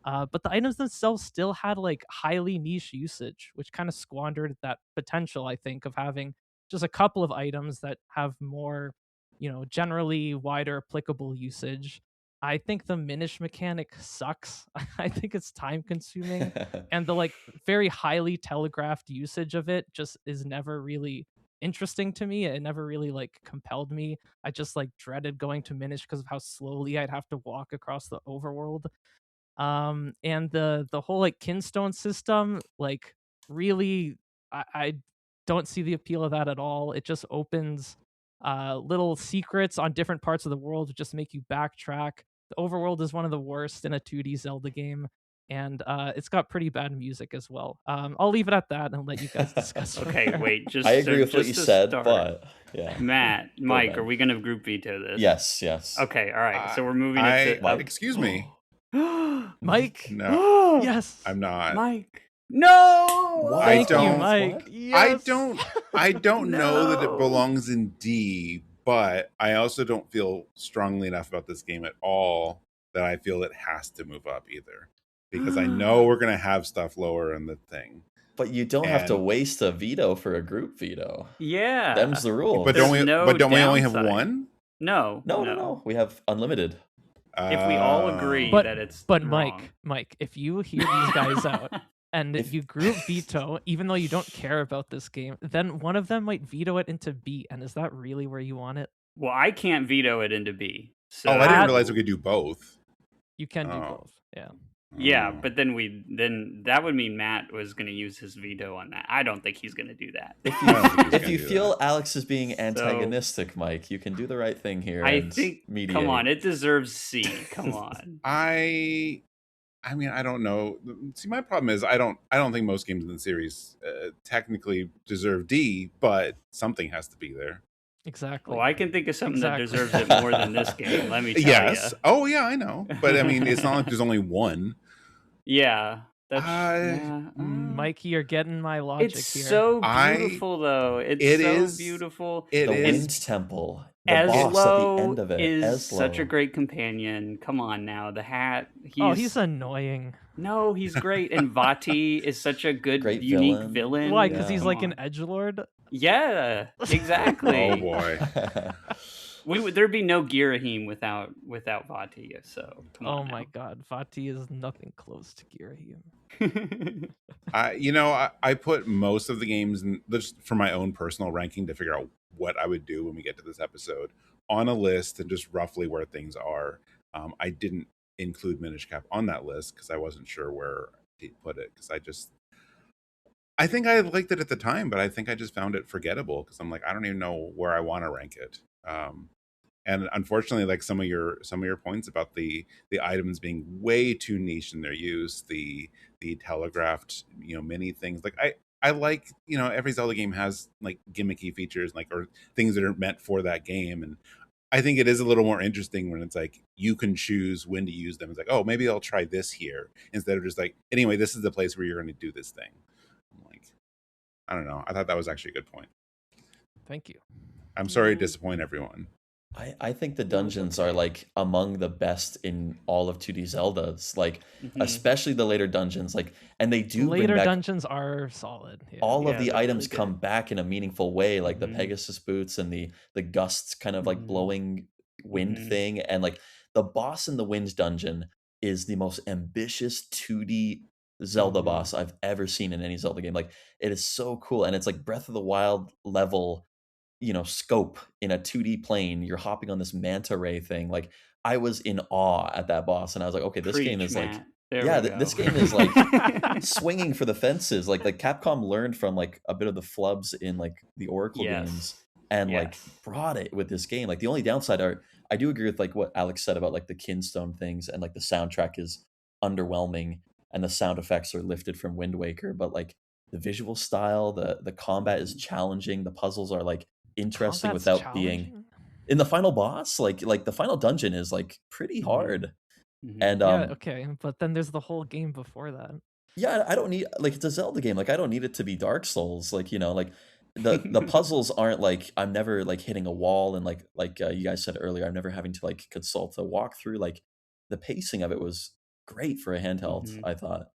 But the items themselves still had like highly niche usage, which kind of squandered that potential, I think, of having just a couple of items that have more, generally wider applicable usage. I think the Minish mechanic sucks. I think it's time consuming, and the like very highly telegraphed usage of it just is never really interesting to me. It never really like compelled me. I just like dreaded going to Minish because of how slowly I'd have to walk across the overworld. And the whole like kinstone system, like really, I don't see the appeal of that at all. It just opens little secrets on different parts of the world to just make you backtrack. The overworld is one of the worst in a 2D Zelda game, and it's got pretty bad music as well. I'll leave it at that and let you guys discuss. Okay, further. wait. Just I agree with what just you to said, start, but yeah. Matt, Go, Mike, man. are we gonna group veto this? Yes. Okay, all right. So we're moving it Mike. Excuse me. to Mike. No, Yes. I'm not. Mike. No. What? Thank you, don't- Mike. What? Yes. I don't know that it No. belongs in D, but I also don't feel strongly enough about this game at all that I feel it has to move up either. Because I know we're gonna have stuff lower in the thing. But you don't have to And- waste a veto for a group veto. Yeah. Them's the rule. But There's don't we? no But don't we only have downside. one? No. No. We have unlimited. If we all agree But- that it's But wrong. Mike, if you hear these guys out and If- you group veto, even though you don't care about this game, then one of them might veto it into B. And is that really where you want it? Well, I can't veto it into B. So Oh, I didn't that- realize we could do both. You can do Oh. both. Yeah. yeah, Oh. but then that would mean Matt was going to use his veto on that. I don't think he's going to do that. If I don't think he's if gonna you do feel Alex is being antagonistic, Mike, you can do the right thing here. I and think. mediate. Come on, it deserves C. Come on. I mean, I don't know. See, my problem is I don't think most games in the series technically deserve D, but something has to be there. Exactly. Well, I can think of something that Exactly. deserves it more than this game. Let me tell Yes. you. Oh, yeah, I know. But I mean, it's not like there's only one. Yeah, that's Mikey, you're getting my logic It's here. so I- beautiful, though. It's it so is- beautiful. It the is. Wind Temple, the boss at the Eslo end of it. is such a Eslo. great companion. Come on now, the hat. He's annoying. No, he's great. And Vati is such a good, Great unique villain. villain. Why? Because Yeah. he's Come like an on. edgelord. Yeah, exactly. Oh, boy. There'd be no Girahim without Vati. So come Oh on my now. god, Vati is nothing close to Girahim. I put most of the games in, just for my own personal ranking to figure out what I would do when we get to this episode on a list and just roughly where things are. I didn't include Minish Cap on that list because I wasn't sure where to put it because I think I liked it at the time, but I think I just found it forgettable because I'm like, I don't even know where I want to rank it. And unfortunately, like some of your points about the items being way too niche in their use, the telegraphed, mini things. Like I like, every Zelda game has like gimmicky features, like, or things that are meant for that game. And I think it is a little more interesting when it's like you can choose when to use them. It's like, oh, maybe I'll try this here instead of just like, anyway, this is the place where you're going to do this thing. I'm like, I don't know. I thought that was actually a good point. Thank you. I'm sorry to disappoint everyone. I think the dungeons are like among the best in all of 2D Zeldas, like Mhm. especially the later dungeons, like, and they do Later bring back dungeons are solid. Yeah. all Yeah, of the they're items really come good. back in a meaningful way, like the Mhm. Pegasus boots and the gusts kind of like Mhm. blowing wind Mhm. thing, and like the boss in the wind dungeon is the most ambitious 2D Zelda Mhm. boss I've ever seen in any Zelda game. Like it is so cool, and it's like Breath of the Wild level, scope in a 2D plane. You're hopping on this manta ray thing. Like I was in awe at that boss, and I was like, okay, this game Preach, is like Matt. There yeah, we this go. game is like swinging for the fences. Like Capcom learned from like a bit of the flubs in like the Oracle Yes. games and like Yes. brought it with this game. Like the only downside are I do agree with like what Alex said about like the Kinstone things, and like the soundtrack is underwhelming and the sound effects are lifted from Wind Waker, but like the visual style, the combat is challenging, the puzzles are like interesting Combat's without being challenging? in the final boss, like the final dungeon is like pretty hard. Mhm. And Yeah, okay, but then there's the whole game before that. yeah, I don't need like it's a Zelda game. Like I don't need it to be Dark Souls. Like like the puzzles aren't like I'm never like hitting a wall, and like you guys said earlier, I'm never having to like consult a walkthrough. Like the pacing of it was great for a handheld, Mhm. I thought,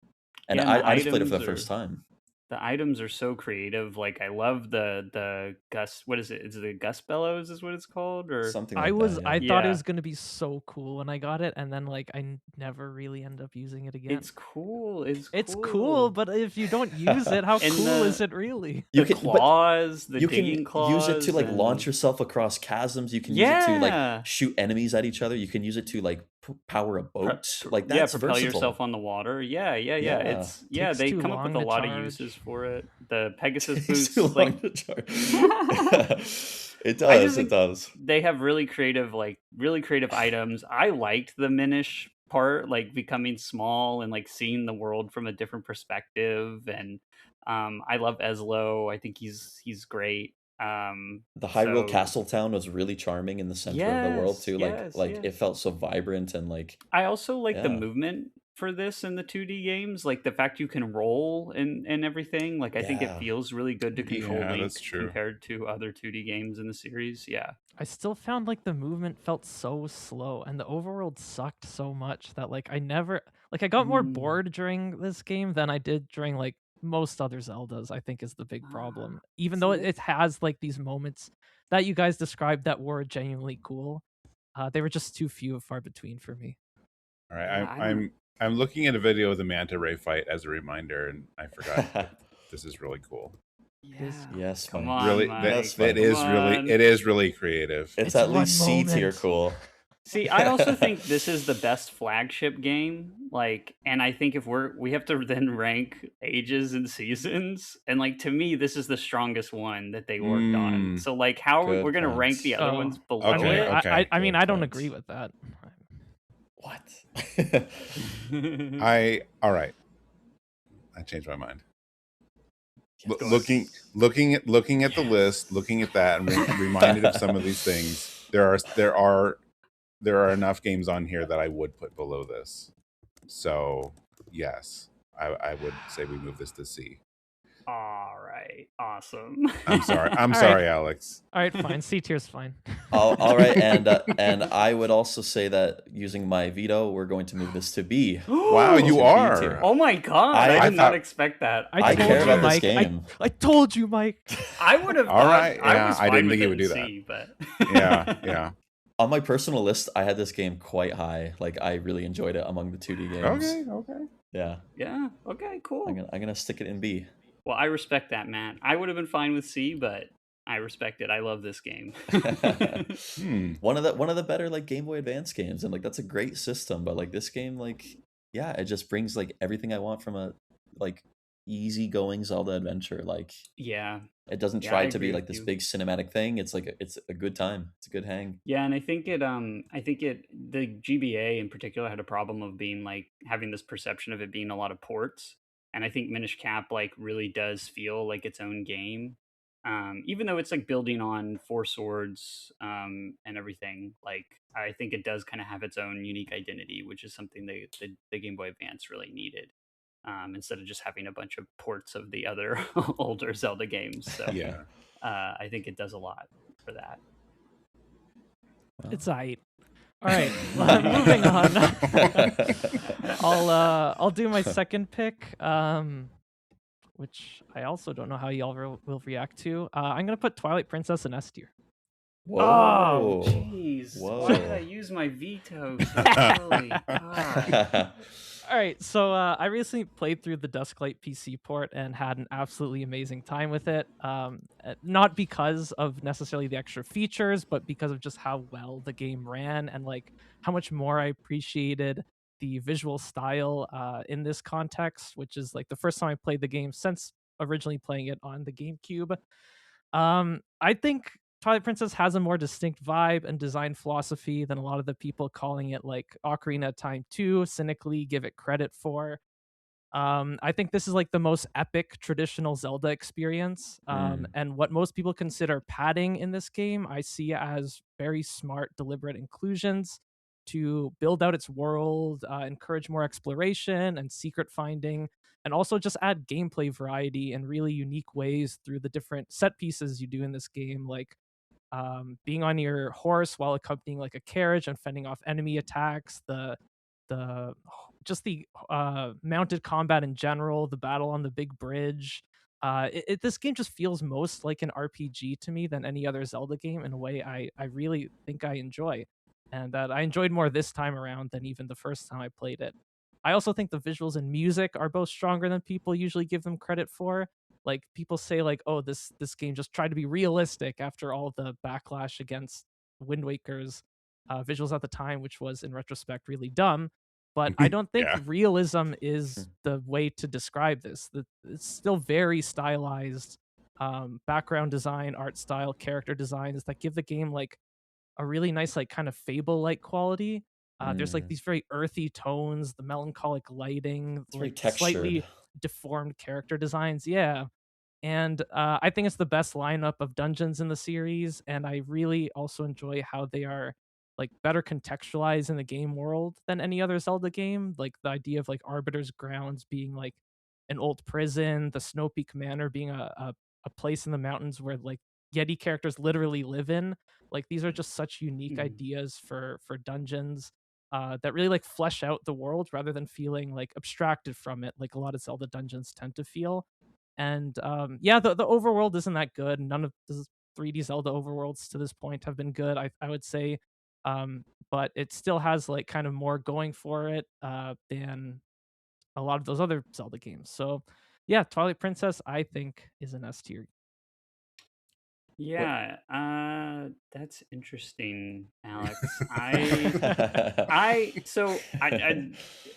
and Yeah, and the I just played it for the items first time. The items are so creative. Like I love the Gus. What is it? Is it the Gus bellows? Is what it's called? Or Something like that. I Yeah. thought it yeah, was gonna be so cool when I got it, and then like never really end up using it again. it's cool. It's It's cool. cool, but if you don't use it, how And cool the- is it really? The You can, but claws, the you can digging claws, use it to like and- launch yourself across chasms. You can use it to Yeah. like shoot enemies at each other. You can use it to like power a boat. Like yeah, that's propel versatile. yourself on the water. Yeah. Yeah. It's Takes they too come up with a long to lot of charge. uses for it. The Pegasus Takes boots, too like long to charge. It I does. just It think does. they have really creative items. I liked the Minish part, like becoming small and like seeing the world from a different perspective. And I love Eslo. I think he's great. The Hyrule So Castle town was really charming in the center of the world yes, too. yes, Like yes. it felt so vibrant and like I also like the yeah. movement for this in the 2D games, like the fact you can roll and everything. Like I think it Yeah. feels really good to control Yeah, Link that's true. compared to other 2D games in the series. Yeah. I still found like the movement felt so slow, and the overworld sucked so much that like I got more Mm. bored during this game than I did during like most other Zeldas. I think is the big problem. Even though See, it has like these moments that you guys described that were genuinely cool, they were just too few and far between for me. All right, Yeah, I don't- I'm looking at a video of the manta ray fight as a reminder, and I forgot that this is really cool. yeah. Yes, Come Mike. on, Really, Mike. Yes, that Mike. is Come really on. it is really creative. It's It's at one least C tier moment. cool. See, I also think this is the best flagship game. Like, and I think if we have to then rank ages and seasons, and like to me, this is the strongest one that they worked on. Mm. So like, how Good we're gonna rank points. the other Oh, ones below Okay, it? okay. I mean, Good I don't points. agree with that. What? All right. I changed my mind. Yes. Looking at the list, looking at that, and reminded of some of these things. There are enough games on here that I would put below this. So yes, I would say we move this to C. All right, awesome. I'm sorry. I'm All sorry, right. Alex. All right, fine. C tier's fine. All right, and I would also say that using my veto, we're going to move this to B. Wow, To you B are. tier. Oh my god! I I did thought- not expect that. I told care you, about this Mike. game. I told you, Mike. I would have. All right, I yeah, was I fine didn't with think you it would in do that. C, but Yeah. On my personal list, I had this game quite high. Like I really enjoyed it among the 2D games. Okay. Yeah, yeah. Okay. Cool. I'm gonna stick it in B. Well, I respect that, Matt. I would have been fine with C, but I respect it. I love this game. One of the better like Game Boy Advance games, and like that's a great system. But like this game, like yeah, it just brings like everything I want from a like easygoing Zelda adventure. Like Yeah. it doesn't Yeah, try I to be agree like with this you. big cinematic thing. It's like it's a good time. It's a good hang. Yeah, and I think the GBA in particular had a problem of being like having this perception of it being a lot of ports. And I think Minish Cap like really does feel like its own game. Even though it's like building on Four Swords and everything, like I think it does kind of have its own unique identity, which is something the Game Boy Advance really needed. Instead of just having a bunch of ports of the other older Zelda games. So Yeah. I think it does a lot for that. It's aight. All right, moving on. I'll do my second pick, which I also don't know how y'all will react to. I'm gonna put Twilight Princess in S tier. Whoa. Oh, jeez. Whoa. Why did I use my veto so early? God. All right, so I recently played through the Dusklight PC port and had an absolutely amazing time with it. Not because of necessarily the extra features, but because of just how well the game ran and like how much more I appreciated the visual style in this context, which is like the first time I played the game since originally playing it on the GameCube. I think Twilight Princess has a more distinct vibe and design philosophy than a lot of the people calling it like Ocarina of Time 2 cynically give it credit for. I think this is like the most epic traditional Zelda experience. And what most people consider padding in this game, I see as very smart, deliberate inclusions to build out its world, encourage more exploration and secret finding, and also just add gameplay variety in really unique ways through the different set pieces you do in this game, like being on your horse while accompanying like a carriage and fending off enemy attacks, the mounted combat in general, the battle on the big bridge, This game just feels most like an RPG to me than any other Zelda game in a way I really think I enjoy, and that I enjoyed more this time around than even the first time I played it. I also think the visuals and music are both stronger than people usually give them credit for. Like people say, like, oh, this game just tried to be realistic after all the backlash against Wind Waker's visuals at the time, which was in retrospect really dumb. But I don't think Yeah. realism is the way to describe this. It's still very stylized background design, art style, character designs that give the game like a really nice, like kind of fable-like quality. There's like Mm. these very earthy tones, the melancholic lighting, It's very like the slightly textured. deformed character designs. Yeah, and I think it's the best lineup of dungeons in the series, and I really also enjoy how they are like better contextualized in the game world than any other Zelda game. Like the idea of like Arbiter's Grounds being like an old prison, the Snow Peak Manor being a place in the mountains where like Yeti characters literally live in. Like these are just such unique Mhm. ideas for dungeons that really like flesh out the world rather than feeling like abstracted from it, like a lot of Zelda dungeons tend to feel. And yeah, the overworld isn't that good. None of the 3D Zelda overworlds to this point have been good, I would say. But it still has like kind of more going for it than a lot of those other Zelda games. So yeah, Twilight Princess I think is an S tier. What? Yeah, that's interesting, Alex.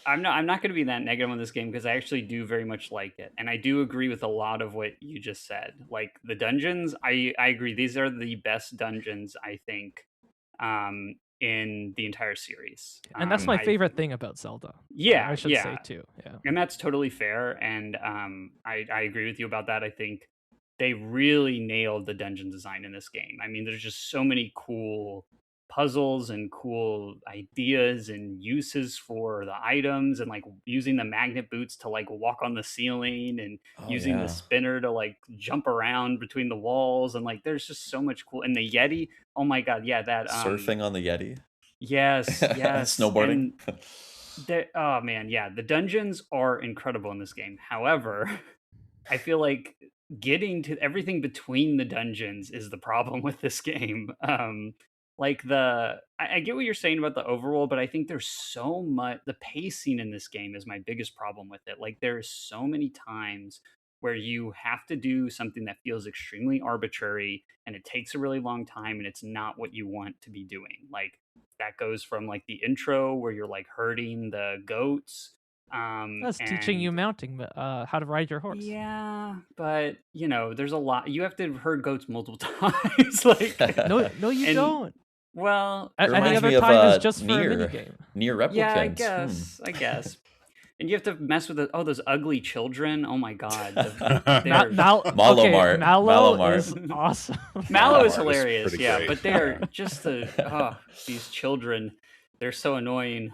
I'm not going to be that negative on this game because I actually do very much like it, and I do agree with a lot of what you just said. Like the dungeons, I agree. These are the best dungeons I think, in the entire series. And that's my I favorite thing about Zelda. Yeah, I should say yeah, too. Yeah. and that's totally fair. And I agree with you about that. I think they really nailed the dungeon design in this game. I mean, there's just so many cool puzzles and cool ideas and uses for the items, and like using the magnet boots to like walk on the ceiling, and Oh using the yeah. spinner to like jump around between the walls, and like there's just so much cool. And the Yeti, oh my god, yeah, that Surfing on the Yeti. yes, yes. Snowboarding. And oh man, yeah, the dungeons are incredible in this game. However, I feel like getting to everything between the dungeons is the problem with this game. Like I get what you're saying about the overall, but I think there's so much. The pacing in this game is my biggest problem with it. Like there's so many times where you have to do something that feels extremely arbitrary, and it takes a really long time, and it's not what you want to be doing. Like that goes from like the intro where you're like herding the goats, That's teaching you and mounting, how to ride your horse. yeah, but you know, there's a lot. You have to herd goats multiple times. Like, No, you and don't. well, It Any reminds other me of time is just for a mini Nier. game. Nier yeah, I Replicants. guess, I guess. And you have to mess with those ugly children. Oh my god, Mal, they're Mal, okay, Malomart. Mallow Malomart. is awesome. Mallow is Malomart is hilarious, pretty yeah, great. but they're just these children. They're so annoying.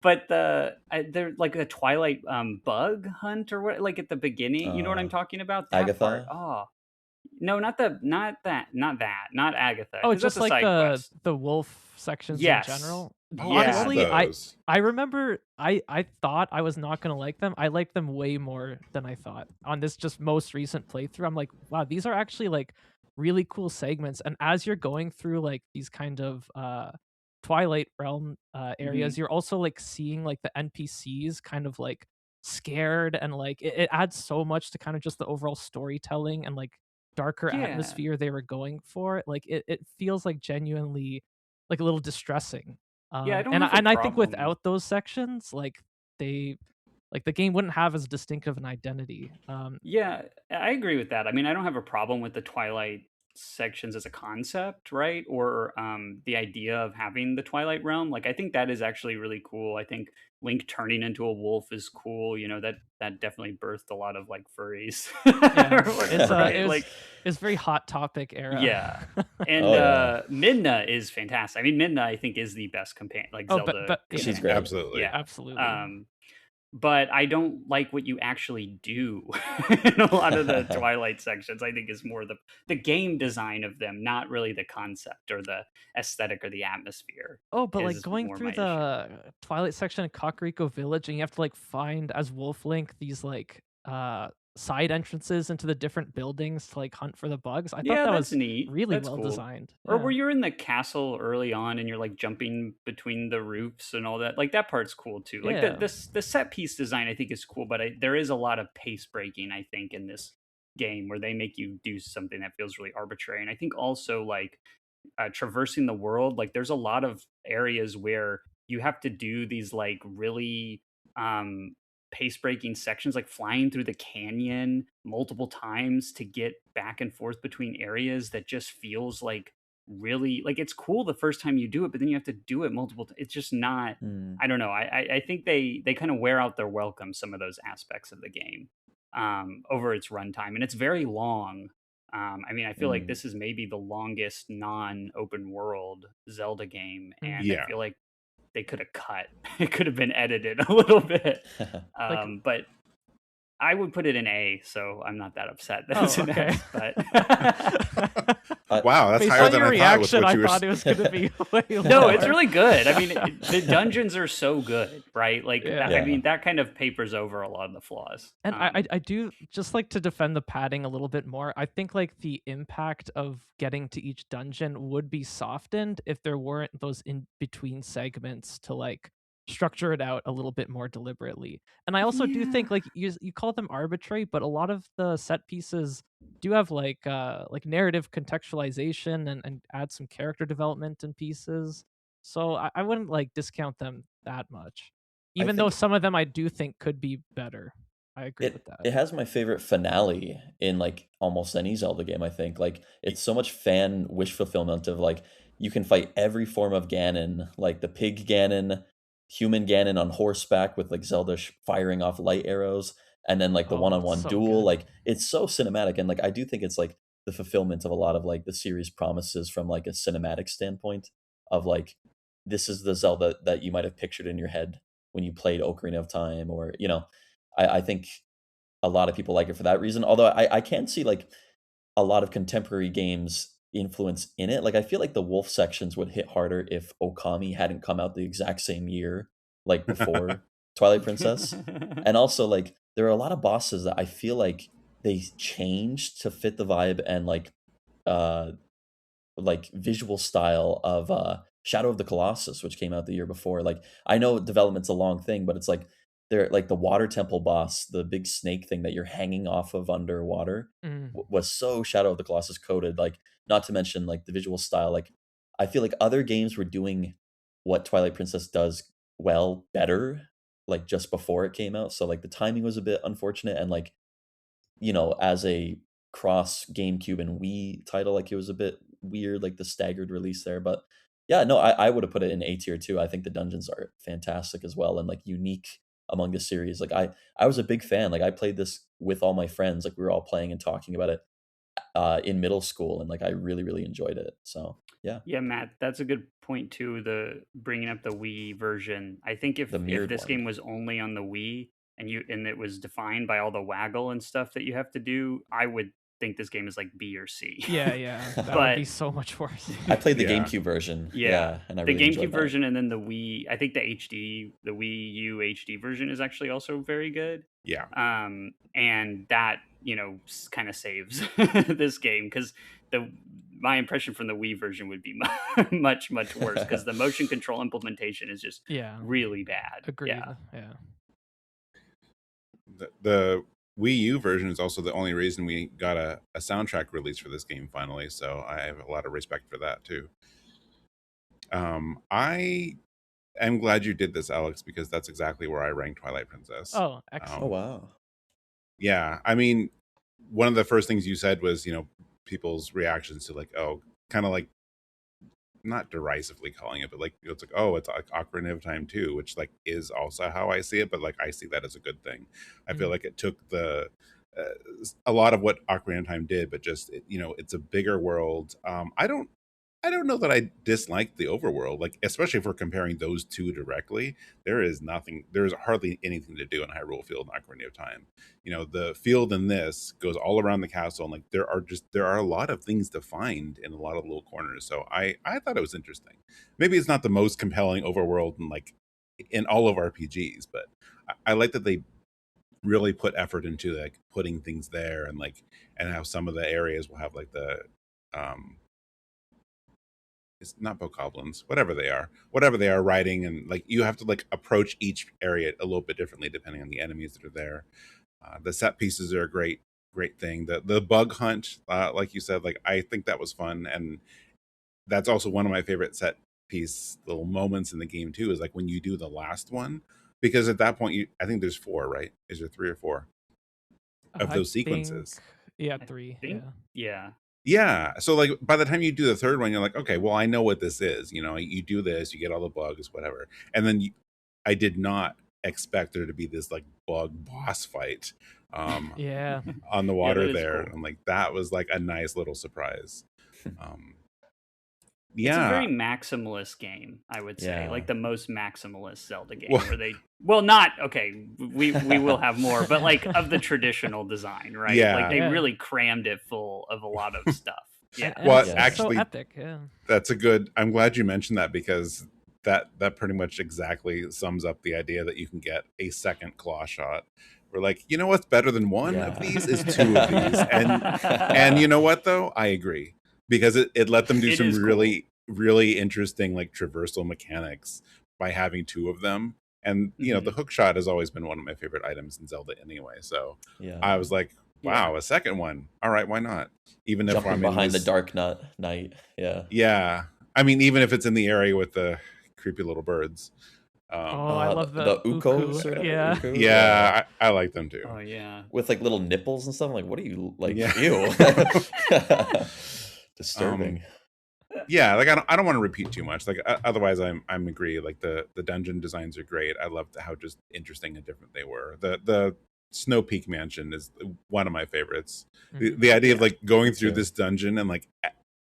But they're like a Twilight bug hunt or what? Like at the beginning, you know what I'm talking about? That part. Agatha. Oh no, not Agatha. Oh, Because that's just a like side quest. the wolf sections in Yes. general. Yeah. Honestly, those. I remember I thought I was not gonna like them. I liked them way more than I thought on this just most recent playthrough. I'm like, wow, these are actually like really cool segments. And as you're going through like these kind of Twilight Realm areas, you're also like seeing like the NPCs kind of like scared, and like it adds so much to kind of just the overall storytelling and like darker Yeah. atmosphere they were going for. Like it feels like genuinely like a little distressing. Yeah, I don't And have a I think problem. without those sections, like they like the game wouldn't have as distinctive an identity. Yeah, I agree with that. I mean, I don't have a problem with the Twilight sections as a concept, right? Or the idea of having the Twilight Realm. Like, I think that is actually really cool. I think Link turning into a wolf is cool. You know, that definitely birthed a lot of like furries. Yeah, Or whatever, right? it's very hot topic era. Yeah. And Oh, yeah. Midna is fantastic. I mean, Midna I think is the best companion, like Oh, Zelda. but She's companion. great. Absolutely. Yeah. absolutely. But I don't like what you actually do in a lot of the Twilight sections. I think is more the game design of them, not really the concept or the aesthetic or the atmosphere. Oh, but like is going more through my issue. the Twilight section of Kakariko Village, and you have to like find as Wolf Link these like side entrances into the different buildings to like hunt for the bugs. I thought Yeah, that that's was neat. really That's well cool. designed. Or Yeah. where you're in the castle early on and you're like jumping between the roofs and all that. Like that part's cool too. Like Yeah. the set piece design I think is cool, but there is a lot of pace breaking I think in this game where they make you do something that feels really arbitrary. And I think also like traversing the world, like there's a lot of areas where you have to do these like really pace breaking sections, like flying through the canyon multiple times to get back and forth between areas that just feels like really like it's cool the first time you do it, but then you have to do it multiple times. It's just not. I don't know. I think they kind of wear out their welcome, some of those aspects of the game over its runtime, and it's very long. I mean, I feel like this is maybe the longest non-open world Zelda game, and Yeah. I feel like they could have cut. It could have been edited a little bit. But I would put it in A, so I'm not that upset that it's an okay. S. But wow, that's Based higher on than your I thought. reaction, With what I you were thought it was going to be way no, lower. it's really good. I mean, the dungeons are so good, right? Like, Yeah. I mean, that kind of papers over a lot of the flaws. And I do just like to defend the padding a little bit more. I think like the impact of getting to each dungeon would be softened if there weren't those in between segments to like structure it out a little bit more deliberately. And I also do think like you call them arbitrary, but a lot of the set pieces do have like narrative contextualization and add some character development in pieces. So I wouldn't like discount them that much. Even though some of them I do think could be better. I agree with that. It has my favorite finale in like almost any Zelda game, I think. Like it's so much fan wish fulfillment of like you can fight every form of Ganon, like the pig Ganon, human Ganon on horseback with like Zelda firing off light arrows, and then like the one-on-one so duel. good. Like it's so cinematic, and like I do think it's like the fulfillment of a lot of like the series promises from like a cinematic standpoint of like this is the Zelda that you might have pictured in your head when you played Ocarina of Time, or you know, I think a lot of people like it for that reason. Although I can see like a lot of contemporary games influence in it. Like I feel like the wolf sections would hit harder if Okami hadn't come out the exact same year, like before Twilight Princess. And also like there are a lot of bosses that I feel like they changed to fit the vibe and like visual style of Shadow of the Colossus, which came out the year before. Like I know development's a long thing, but it's like they're like the water temple boss, the big snake thing that you're hanging off of underwater was so Shadow of the Colossus coded. Like not to mention like the visual style. Like I feel like other games were doing what Twilight Princess does well better, like just before it came out. So like the timing was a bit unfortunate, and like you know, as a cross GameCube and Wii title, like it was a bit weird, like the staggered release there. But yeah, no, I would have put it in A tier too. I think the dungeons are fantastic as well and like unique among the series. Like I was a big fan. Like I played this with all my friends. Like we were all playing and talking about it in middle school, and like I really really enjoyed it. So yeah. Yeah, Matt, that's a good point too. The bringing up the Wii version. I think if this game was only on the Wii and it was defined by all the waggle and stuff that you have to do, I would think this game is like B or C. Yeah, that would be so much worse. I played the GameCube version. Yeah, and I the really GameCube version, and then the Wii. I think the Wii U HD version is actually also very good. Yeah. And that kind of saves this game because my impression from the Wii version would be much worse because the motion control implementation is just really bad. Agreed. Yeah. The Wii U version is also the only reason we got a soundtrack release for this game finally, so I have a lot of respect for that too. I am glad you did this, Alex, because that's exactly where I ranked Twilight Princess. Oh, excellent. Oh wow. Yeah, I mean, one of the first things you said was, people's reactions to like, oh, kind of like not derisively calling it, but like it's like, oh, it's like Ocarina of Time 2, which like is also how I see it, but like I see that as a good thing. I feel like it took a lot of what Ocarina of Time did, but just it's a bigger world. I don't know that I dislike the overworld, like especially if we're comparing those two directly. There's hardly anything to do in Hyrule Field and Ocarina of Time. The field in this goes all around the castle, and like there are a lot of things to find in a lot of little corners. So I thought it was interesting. Maybe it's not the most compelling overworld in all of RPGs, but I like that they really put effort into like putting things there, and like, and how some of the areas will have like the um it's not bokoblins, whatever they are riding, and like you have to like approach each area a little bit differently depending on the enemies that are there. The set pieces are a great thing. The bug hunt, like you said, like I think that was fun, and that's also one of my favorite set piece little moments in the game too. Is like when you do the last one, because at that point I think there's four, right? Is there three or four of I those think, sequences? yeah, I 3. think, Yeah. yeah. Yeah. So like by the time you do the third one, you're like, okay, well I know what this is. You know, you do this, you get all the bugs, whatever, and then I did not expect there to be this like bug boss fight Yeah. on the Yeah, water that is there. cool. I'm like, that was like a nice little surprise. Um, It's a very yeah. maximalist game, I would say, Yeah. like the most maximalist Zelda game, Well, where they, well, not okay. We will have more, but like of the traditional design, right? Like yeah. they Yeah. really crammed it full of a lot of stuff. Yeah, And Well, it's Yeah. so actually, epic. Yeah. that's a good. I'm glad you mentioned that, because that pretty much exactly sums up the idea that you can get a second claw shot. We're like, you know what's better than one of Yeah. these is two of these, and you know what though, I agree, because it let them do It some is cool. really interesting like traversal mechanics by having two of them. And you know, the Mhm. hook shot has always been one of my favorite items in Zelda anyway. So Yeah. I was like, Yeah. wow, a second one. All right, why not? Even if Jumping I'm in behind the this, dark night. Yeah. yeah. I mean, even if it's in the area with the creepy little birds. Oh, I love The the Uko Uku. sort of Yeah. Uko. Yeah, I like them too. Oh yeah. With like little nipples and stuff. I'm like, what are you like? Yeah. Ew. Um, Disturbing. yeah, like I don't want to repeat too much. Like otherwise, I'm agree. Like the dungeon designs are great. I loved how just interesting and different they were. The Snow Peak Mansion is one of my favorites. The idea of Yeah. like going Me through too. this dungeon, and like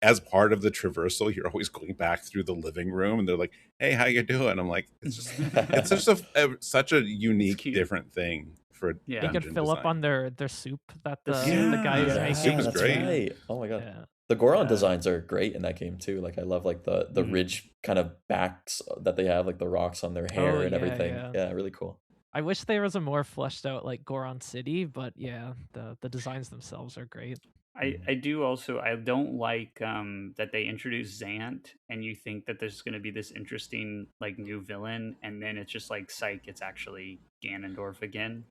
as part of the traversal, you're always going back through the living room, and they're like, "Hey, how you doing?" I'm like, it's just such a unique, cute. different thing for Yeah. They could dungeon fill up design. on their soup that The the soup, guy is Yeah, making. soup is that's great. right. Oh my god. Yeah. The Goron Yeah. designs are great in that game too. Like I love like the Mhm. ridge kind of backs that they have, like the rocks on their hair Oh and yeah, everything. yeah. Yeah, really cool. I wish there was a more fleshed out like Goron City, but yeah, the designs themselves are great. I do also, I don't like that they introduce Zant and you think that there's going to be this interesting like new villain, and then it's just like psych, it's actually Ganondorf again.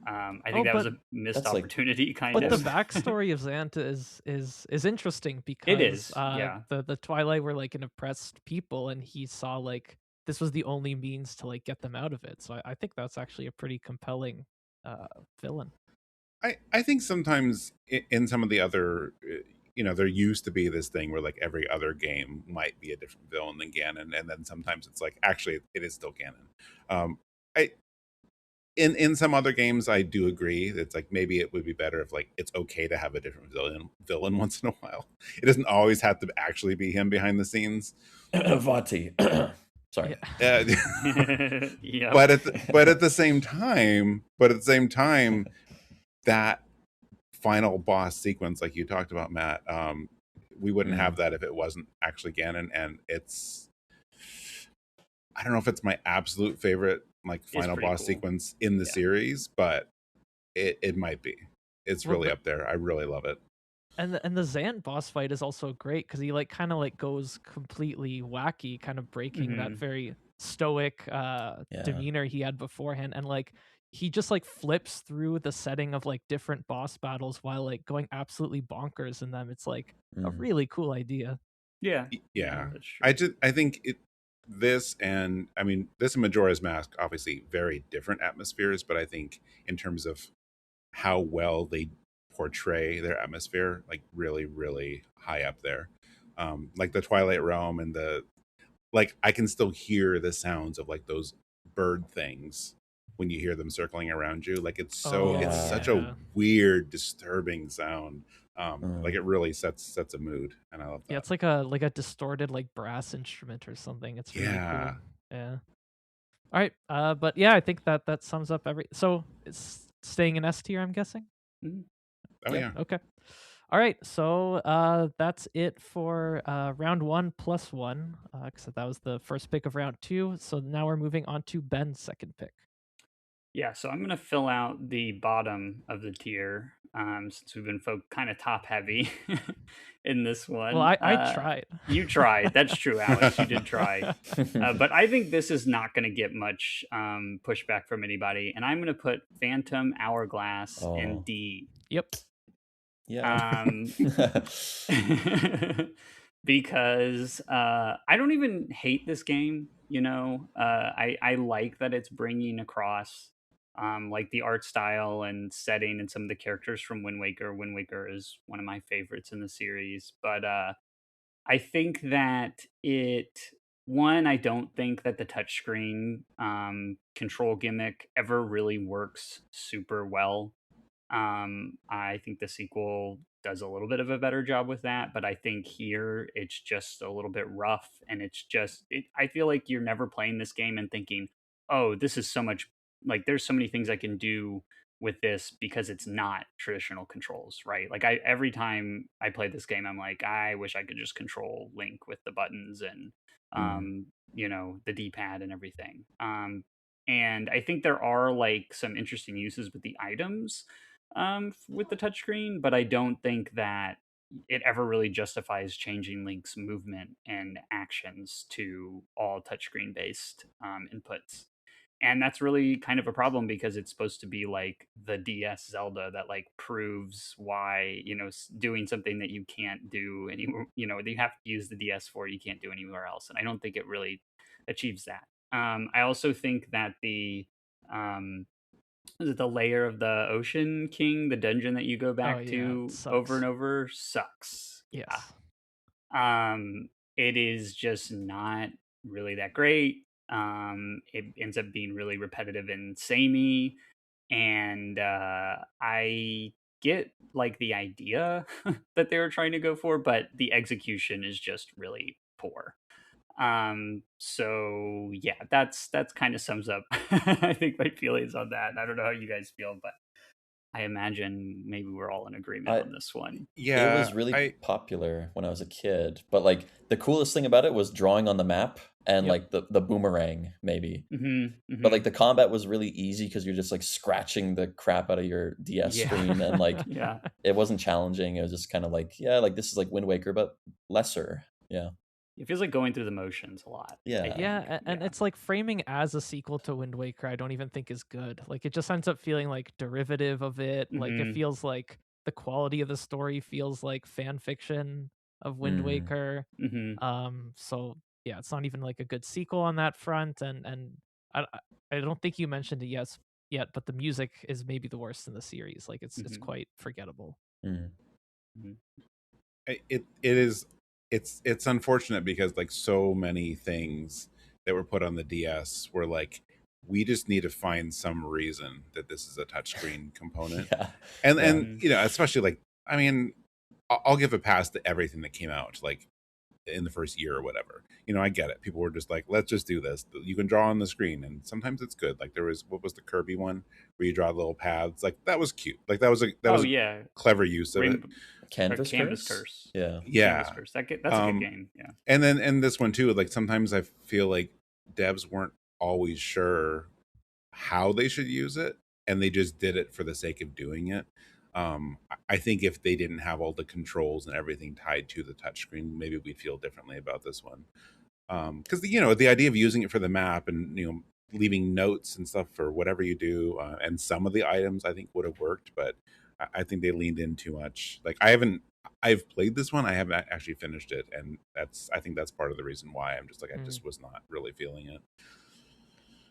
I Oh, think that was but a missed That's like opportunity, kind but the of. backstory of Zant is interesting It because is, yeah. the Twilight were like an oppressed people, and he saw like this was the only means to like get them out of it. So I think that's actually a pretty compelling villain. I think sometimes in some of the other, you know, there used to be this thing where like every other game might be a different villain than Ganon, and then sometimes it's like actually it is still Ganon. I in some other games I do agree. It's like maybe it would be better if like it's okay to have a different villain once in a while. It doesn't always have to actually be him behind the scenes. Vati. Sorry. Yeah. Yep. But at the same time, that final boss sequence, like you talked about, Matt, we wouldn't have that if it wasn't actually Ganon, and it's, I don't know if it's my absolute favorite like final pretty boss cool. sequence in the Yeah. series, but it might be. It's Well, really up there. I really love it. And the Zant boss fight is also great because he like kind of like goes completely wacky, kind of breaking that Mhm. very stoic demeanor he had beforehand, and like he just like flips through the setting of like different boss battles while like going absolutely bonkers in them. It's like a really cool idea. Yeah. Yeah. That's true. I think this and I mean this and Majora's Mask, obviously very different atmospheres, but I think in terms of how well they portray their atmosphere, like really high up there. Like the Twilight Realm and the, like I can still hear the sounds of like those bird things when you hear them circling around you. Like it's it's such a weird, disturbing sound. Like it really sets a mood, and I love that. Yeah, it's like a distorted like brass instrument or something. It's really cool. Yeah. All right. But yeah, I think that sums up so it's staying in S tier, I'm guessing. Mhm. Oh yeah. Okay. All right. So that's it for round 1 plus 1. Because that was the first pick of round 2. So now we're moving on to Ben's second pick. Yeah, so I'm gonna fill out the bottom of the tier, since we've been kind of top heavy in this Well, one. I tried. You tried. That's true, Alex. You did try. But I think this is not going to get much pushback from anybody, and I'm going to put Phantom Hourglass in Oh, D. Yep. yeah. Um, because I don't even hate this game. I like that it's bringing across like the art style and setting and some of the characters from Wind Waker. Wind Waker is one of my favorites in the series, but I think that I don't think that the touchscreen control gimmick ever really works super well. I think the sequel does a little bit of a better job with that, but I think here it's just a little bit rough, and I feel like you're never playing this game and thinking, "Oh, this is so much like there's so many things I can do with this because it's not traditional controls, right?" Like every time I play this game, I'm like, I wish I could just control Link with the buttons and Mm. the D-pad and everything. And I think there are like some interesting uses with the items with the touchscreen, but I don't think that it ever really justifies changing Link's movement and actions to all touchscreen based inputs. And that's really kind of a problem because it's supposed to be like the DS Zelda that like proves why, doing something that you can't do anywhere, that you have to use the DS for, you can't do anywhere else. And I don't think it really achieves that. I also think that um, is it the layer of the Ocean King, the dungeon that you go Oh back yeah, it to over sucks. and over, sucks. Yeah. Yes. It is just not really that great. It ends up being really repetitive and samey, and I get like the idea that they were trying to go for, but the execution is just really poor. So yeah, that's kind of sums up I think my feelings on that. I don't know how you guys feel, but I imagine maybe we're all in agreement I on this one. It Yeah, was really I popular when I was a kid, but like the coolest thing about it was drawing on the map and Yep. like the boomerang maybe. But Mm-hmm. like the combat was really easy because you're just like scratching the crap out of your DS Yeah. screen and like Yeah. it wasn't challenging. It was just kind of like, yeah, like this is like Wind Waker but lesser. Yeah. It feels like going through the motions a lot, I Yeah. think. Yeah, and Yeah. it's like framing as a sequel to Wind Waker, I don't even think is good. Like it just ends up feeling like derivative of it. Like it Mm-hmm. feels like the quality of the story feels like fan fiction of Wind Mm. Waker. Mm-hmm. So yeah, it's not even like a good sequel on that front. And I don't think you mentioned it yet, but the music is maybe the worst in the series. Like it's Mm-hmm. quite forgettable. Mm. Mm-hmm. it is it's unfortunate because like so many things that were put on the DS were like we just need to find some reason that this is a touchscreen component. Yeah. and Yeah. and you know, especially like I mean, I'll give a pass to everything that came out like in the first year or whatever. You know, I get it. People were just like, let's just do this. You can draw on the screen, and sometimes it's good. Like there was what was the Kirby one where you draw little paths. Like that was cute. Like that Oh was a yeah. clever use of it. Rainbow or Canvas Canvas Curse? Curse. Yeah. Canvas Yeah. Curse. That's a good game. Yeah. And then and this one too, like sometimes I feel like devs weren't always sure how they should use it, and they just did it for the sake of doing it. I think if they didn't have all the controls and everything tied to the touchscreen, maybe we'd feel differently about this one. Because you know, the idea of using it for the map and you know leaving notes and stuff for whatever you do, and some of the items I think would have worked, but I think they leaned in too much. Like I've played this one, I haven't actually finished it, and I think that's part of the reason why I'm just like I Mm. just was not really feeling it.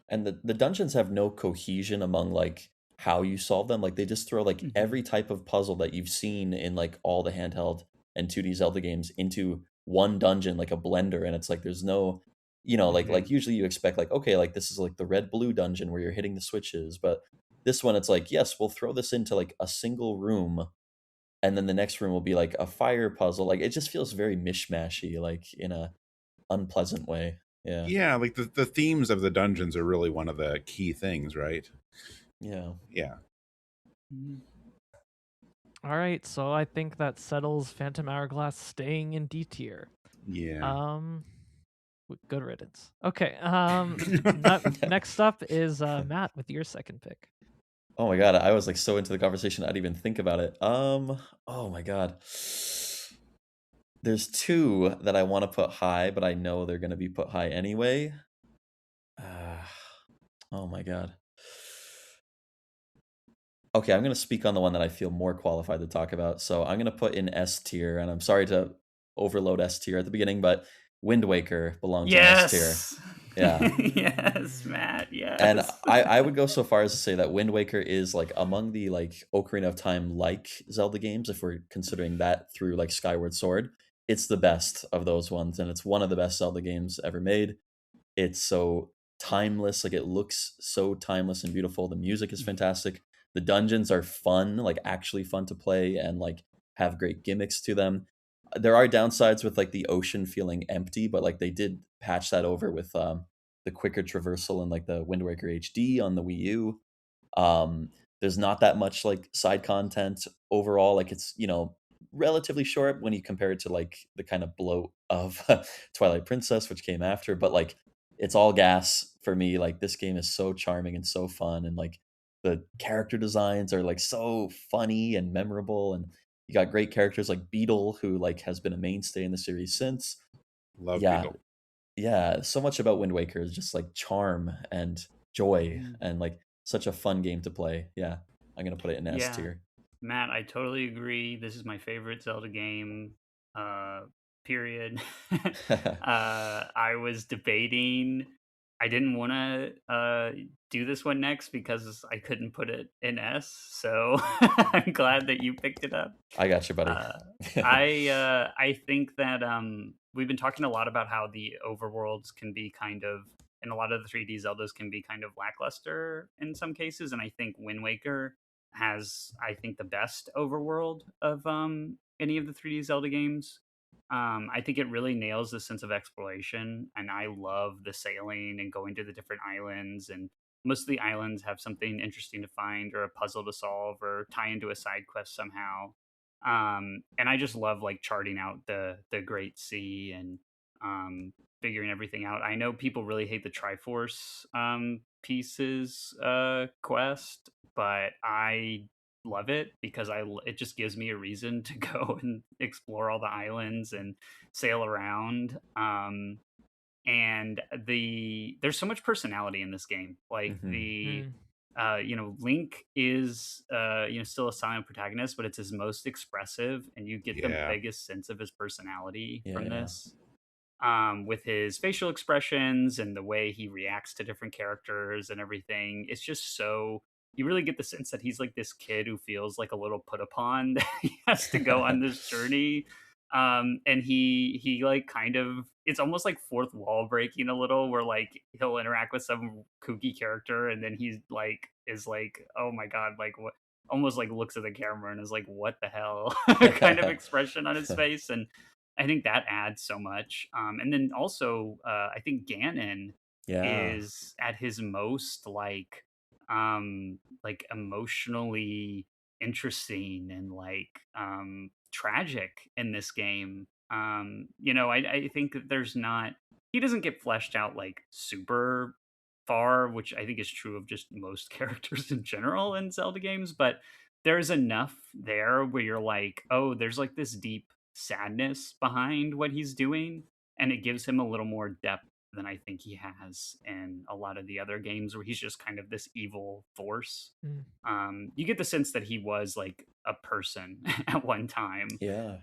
And the dungeons have no cohesion among like how you solve them. Like they just throw like Mm-hmm. every type of puzzle that you've seen in like all the handheld and 2D Zelda games into one dungeon like a blender, and it's like there's no, like Mm-hmm. usually you expect like, okay, like this is like the red blue dungeon where you're hitting the switches, but this one it's like, yes, we'll throw this into like a single room, and then the next room will be like a fire puzzle. Like it just feels very mishmashy, like in a unpleasant way. Yeah. Yeah, like the themes of the dungeons are really one of the key things, right? Yeah. Yeah. Mm-hmm. All right, so I think that settles Phantom Hourglass staying in D tier. Yeah. Um Good riddance. Okay. Next up is Matt with your second pick. Oh my god, I was like so into the conversation I didn't even think about it. Oh my god. There's two that I want to put high, but I know they're going to be put high anyway. Oh my god. Okay, I'm going to speak on the one that I feel more qualified to talk about. So I'm going to put in S tier, and I'm sorry to overload S tier at the beginning, but Wind Waker belongs in S tier. Yes. Yeah. Yes, Matt. Yes. And I would go so far as to say that Wind Waker is like among the like Ocarina of Time like Zelda games, if we're considering that through like Skyward Sword. It's the best of those ones, and it's one of the best Zelda games ever made. It's so timeless, like it looks so timeless and beautiful. The music is fantastic. The dungeons are fun, like actually fun to play and like have great gimmicks to them. There are downsides with like the ocean feeling empty, but like they did patch that over with the quicker traversal and like the Wind Waker HD on the Wii U. There's not that much like side content overall. Like it's, relatively short when you compare it to like the kind of bloat of Twilight Princess, which came after, but like it's all gas for me. Like this game is so charming and so fun, and like the character designs are like so funny and memorable, and you got great characters like Beetle, who like has been a mainstay in the series since. Love Yeah, Beetle. yeah, so much about Wind Waker is just like charm and joy Mm. and like such a fun game to play. Yeah, I'm gonna put it in S Yeah. tier. Matt, I totally agree. This is my favorite Zelda game. Period. I was debating. I didn't want to do this one next because I couldn't put it in S. So I'm glad that you picked it up. I got you, buddy. I think that we've been talking a lot about how the overworlds can be kind of, and a lot of the 3D Zeldas can be kind of lackluster in some cases, and I think Wind Waker has, I think, the best overworld of any of the 3D Zelda games. I think it really nails the sense of exploration, and I love the sailing and going to the different islands. And most of the islands have something interesting to find, or a puzzle to solve, or tie into a side quest somehow. And I just love like charting out the Great Sea and figuring everything out. I know people really hate the Triforce pieces quest, but I love it because it just gives me a reason to go and explore all the islands and sail around. And there's so much personality in this game. Like Mhm. Link is still a silent protagonist, but it's his most expressive, and you get the Yeah. biggest sense of his personality from Yeah. this. With his facial expressions and the way he reacts to different characters and everything. It's just so, you really get the sense that he's like this kid who feels like a little put upon that he has to go on this journey. And he like kind of, it's almost like fourth wall breaking a little, where like he'll interact with some kooky character and then he's like is like, oh my god, like what, almost like looks at the camera and is like, what the hell, kind of expression on his face. And I think that adds so much. And then also, I think Ganon Yeah. is at his most like emotionally interesting and like tragic in this game. I think that there's not, he doesn't get fleshed out like super far, which I think is true of just most characters in general in Zelda games, but there's enough there where you're like, oh, there's like this deep sadness behind what he's doing, and it gives him a little more depth than I think he has in a lot of the other games where he's just kind of this evil force. You get the sense that he was like a person at one time. Yeah.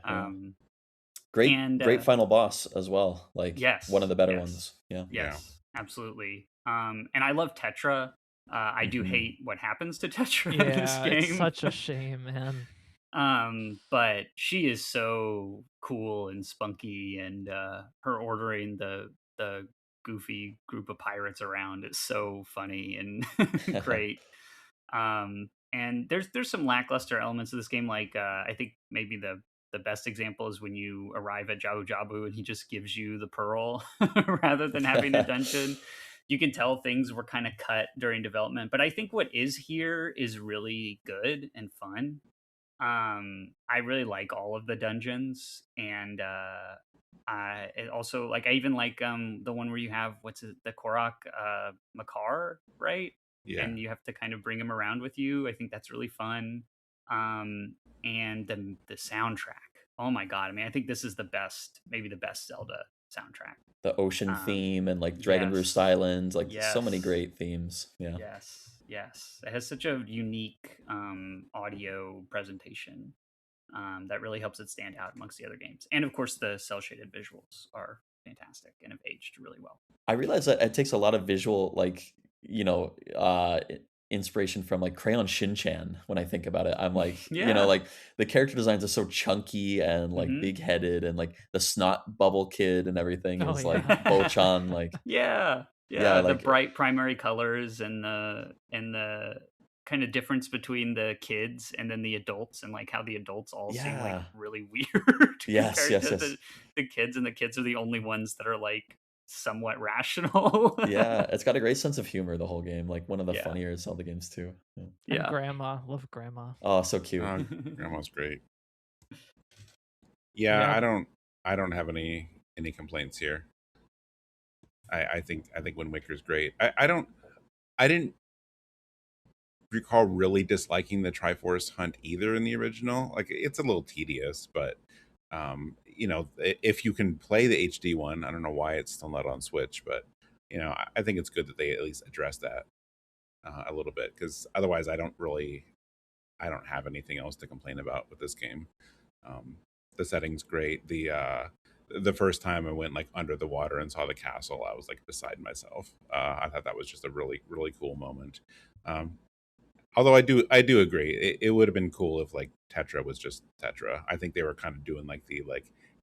Great, Great final boss as well. Like yes, one of the better yes, ones. Yeah. yes, absolutely. And I love Tetra. I do Mhm. hate what happens to Tetra in this Yeah, game. it's such a shame, man. But she is so cool and spunky, and her ordering the goofy group of pirates around is so funny and great. And there's some lackluster elements of this game, like I think maybe the best example is when you arrive at Jabu Jabu and he just gives you the pearl rather than having a dungeon. You can tell things were kind of cut during development, but I think what is here is really good and fun. I really like all of the dungeons, and it also like I even like the one where you have what's it, the Korok Makar, right? Yeah. And you have to kind of bring him around with you. I think that's really fun. Um, and the soundtrack. Oh my god! I mean, I think this is the best, maybe the best Zelda soundtrack. The ocean Um, theme and like Dragon Roost yes, Islands, like so many yes, great themes. Yeah. yes. It has such a unique audio presentation that really helps it stand out amongst the other games. And of course, the cell shaded visuals are fantastic and have aged really well. I realize that it takes a lot of visual, like, inspiration from like Crayon Shin-chan when I think about it. I'm like, Yeah. like the character designs are so chunky and like Mhm. big headed, and like the snot bubble kid and everything Oh, is yeah. like Bochan, like, Yeah. yeah, The like, bright primary colors and the kind of difference between the kids and then the adults, and like how the adults all seem like yeah. really weird Yes, compared yes, to yes. the kids, and the kids are the only ones that are like somewhat rational. Yeah, it's got a great sense of humor, the whole game. Like one of the Yeah. funnier Zelda games too. Yeah. And Yeah. grandma, love grandma. Oh, so cute. Grandma's great. Yeah, Yeah. I don't have any complaints here. I think Wind Waker's great. I didn't recall really disliking the Triforce hunt either in the original. Like it's a little tedious, but if you can play the HD one, I don't know why it's still not on Switch, but I think it's good that they at least address that a little bit, because otherwise I don't have anything else to complain about with this game. The setting's great. The first time I went like under the water and saw the castle, I was like beside myself. I thought that was just a really, really cool moment. Although I do agree, it would have been cool if like Tetra was just Tetra. I think they were kind of doing like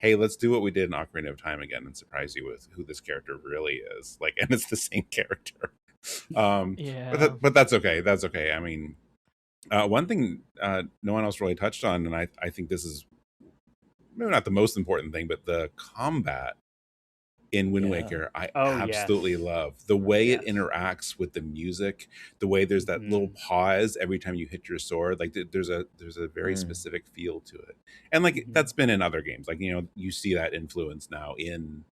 hey, let's do what we did in Ocarina of Time again and surprise you with who this character really is. Like, and it's the same character. Yeah. But that's okay. That's okay. I mean, one thing no one else really touched on, and I think this is maybe not the most important thing, but the combat in Wind Yeah. Waker, I Oh, absolutely yes. love the way it Yes. interacts with the music, the way there's that little pause every time you hit your sword. Like there's a very specific feel to it, and like that's been in other games. Like you see that influence now in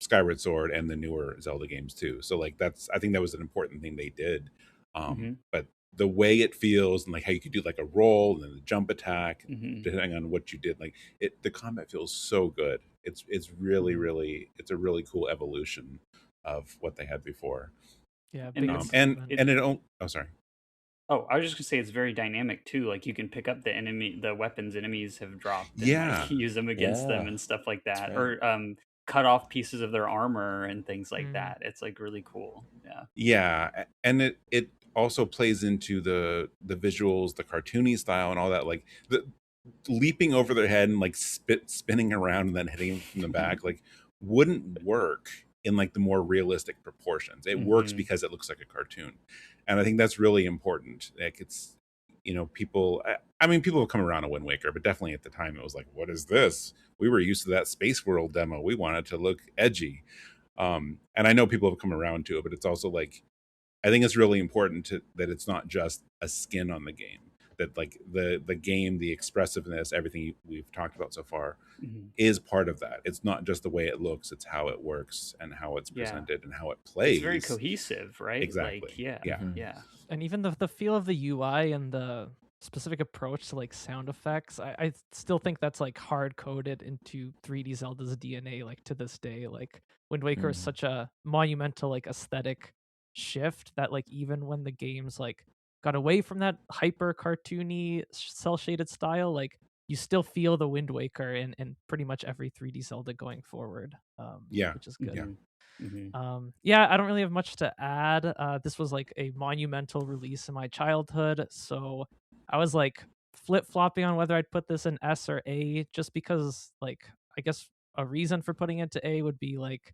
Skyward Sword and the newer Zelda games too. So like I think that was an important thing they did. But the way it feels, and like how you could do like a roll and then the jump attack, depending on what you did, like the combat feels so good. It's really, really, it's a really cool evolution of what they had before. Yeah. And Big it's- improvement. Sorry. Oh, I was just gonna say it's very dynamic too. Like you can pick up the weapons enemies have dropped, and Yeah. like use them against them Yeah, and stuff like that's that, right. or cut off pieces of their armor and things like Mm. that. It's like really cool. Yeah. Yeah, and it also plays into the visuals, the cartoony style, and all that. Like the leaping over their head and like spinning around and then hitting them from the back, like wouldn't work in like the more realistic proportions. It works because it looks like a cartoon, and I think that's really important. Like it's people. I mean, people have come around to Wind Waker, but definitely at the time it was like, what is this? We were used to that Space World demo. We want it to look edgy. And I know people have come around to it, but it's also like I think it's really important that it's not just a skin on the game. That like the game, the expressiveness, everything we've talked about so far is part of that. It's not just the way it looks; it's how it works and how it's Yeah. presented and how it plays. It's very cohesive, right? Exactly. Like, yeah. Yeah. Yeah. And even the feel of the UI and the specific approach to like sound effects, I still think that's like hard coded into 3D Zelda's DNA. Like to this day, like Wind Waker is such a monumental like aesthetic shift that like even when the games like got away from that hyper cartoony cell shaded style, like you still feel the Wind Waker in pretty much every 3D Zelda going forward. Yeah. Which is good. Yeah. Yeah, I don't really have much to add. This was like a monumental release in my childhood, so I was like flip-flopping on whether I'd put this in S or A, just because like I guess a reason for putting it to A would be like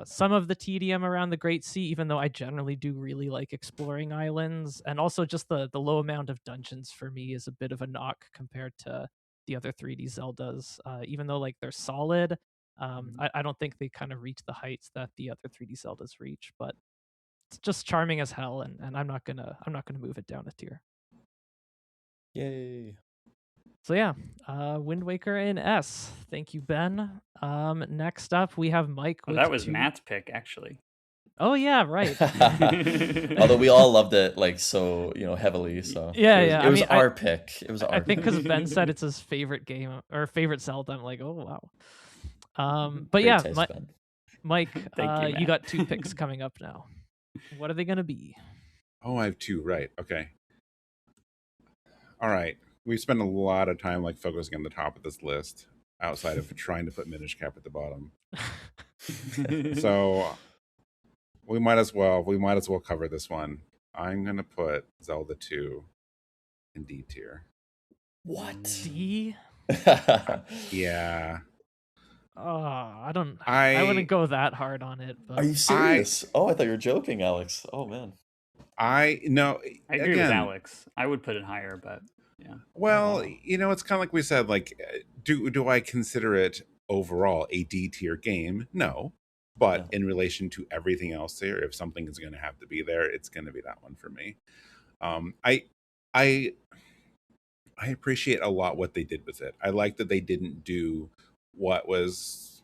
some of the TDM around the Great Sea, even though I generally do really like exploring islands, and also just the low amount of dungeons for me is a bit of a knock compared to the other 3D Zeldas. Even though like they're solid, I don't think they kind of reach the heights that the other 3D Zeldas reach. But it's just charming as hell, and I'm not gonna move it down a tier. Yay. So yeah, Wind Waker in S. Thank you, Ben. Next up we have Mike Well, with that was two. Matt's pick, actually. Oh yeah, right. Although we all loved it like so, heavily. So Yeah. it was our pick. It was I our think pick. because Ben said it's his favorite game or favorite Zelda, I'm like, oh wow. But Great yeah, taste, Ben. Mike, Thank you, you Matt. got 2 picks coming up now. What are they gonna be? Oh, I have 2. Right. Okay. All right. We spent a lot of time like focusing on the top of this list outside of trying to put Minish Cap at the bottom. So we might as well cover this one. I'm gonna put Zelda 2 in D tier. What? D? Yeah. I wouldn't go that hard on it, but Are you serious? I thought you were joking, Alex. Oh man. No. I agree again, with Aleks. I would put it higher, but yeah. Well, Wow. it's kind of like we said. Like, do I consider it overall a D tier game? No, but Yeah. in relation to everything else there, if something is going to have to be there, it's going to be that one for me. I I appreciate a lot what they did with it. I like that they didn't do what was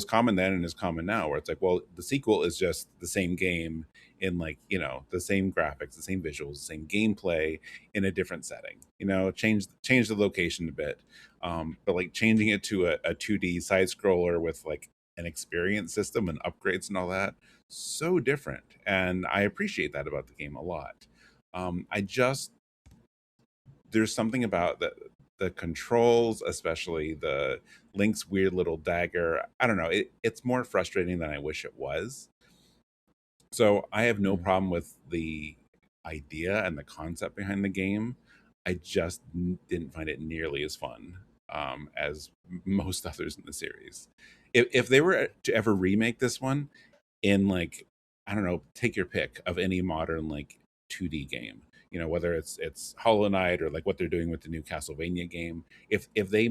common then and is common now, where it's like, well, the sequel is just the same game in like, the same graphics, the same visuals, the same gameplay in a different setting. Change the location a bit, but like changing it to a 2D side scroller with like an experience system and upgrades and all that, so different, and I appreciate that about the game a lot. There's something about the controls, especially the Link's weird little dagger. I don't know. It's more frustrating than I wish it was. So I have no problem with the idea and the concept behind the game. I just didn't find it nearly as fun as most others in the series. If they were to ever remake this one in like, I don't know, take your pick of any modern like 2D game, whether it's Hollow Knight or like what they're doing with the new Castlevania game. If they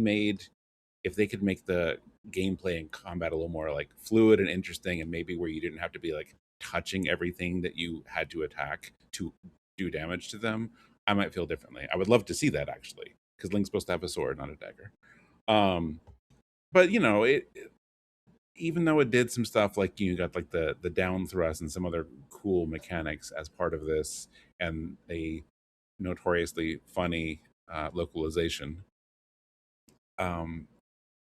could make the gameplay and combat a little more like fluid and interesting, and maybe where you didn't have to be like touching everything that you had to attack to do damage to them, I might feel differently. I would love to see that, actually, because Link's supposed to have a sword, not a dagger. But even though it did some stuff like you got like the down thrust and some other cool mechanics as part of this, and a notoriously funny localization,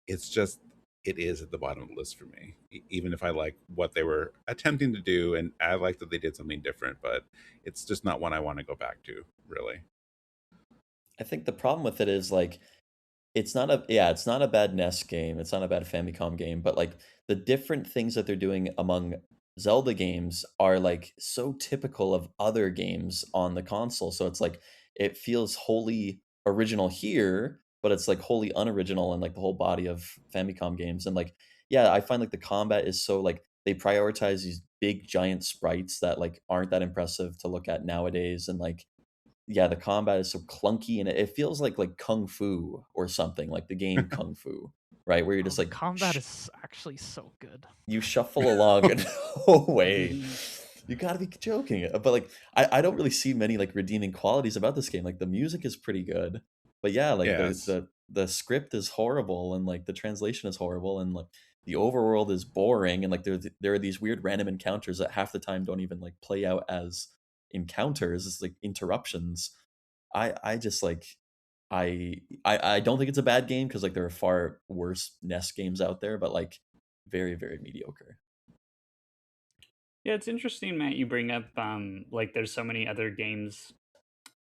it's just, it is at the bottom of the list for me. Even if I like what they were attempting to do, and I like that they did something different, but it's just not one I want to go back to, really. I think the problem with it is like it's not a bad NES game. It's not a bad Famicom game, but like the different things that they're doing among Zelda games are like so typical of other games on the console. So it's like it feels wholly original here, but it's like wholly unoriginal in like the whole body of Famicom games. And like, yeah, I find like the combat is so like they prioritize these big giant sprites that like aren't that impressive to look at nowadays. And like yeah, the combat is so clunky and it feels like kung fu or something, like the game Kung Fu, right? Where you're just the like combat is actually so good. you shuffle along and no way. You gotta be joking. But like I don't really see many like redeeming qualities about this game. Like the music is pretty good. But yeah, like Yes. the script is horrible and like the translation is horrible and like the overworld is boring and like there are these weird random encounters that half the time don't even like play out as encounters. It's like interruptions. I just like I don't think it's a bad game because like there are far worse NES games out there, but like very, very mediocre. Yeah, it's interesting, Matt. You bring up like there's so many other games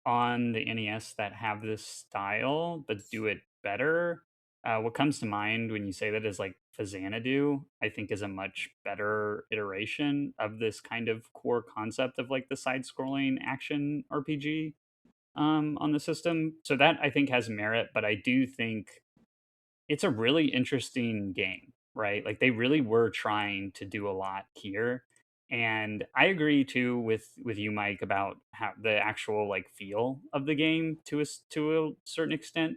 on the NES that have this style but do it better. What comes to mind when you say that is like Xanadu, I think is a much better iteration of this kind of core concept of like the side-scrolling action RPG on the system. So that I think has merit, but I do think it's a really interesting game, right? Like they really were trying to do a lot here. And I agree too with you, Mike, about how the actual like feel of the game to a certain extent.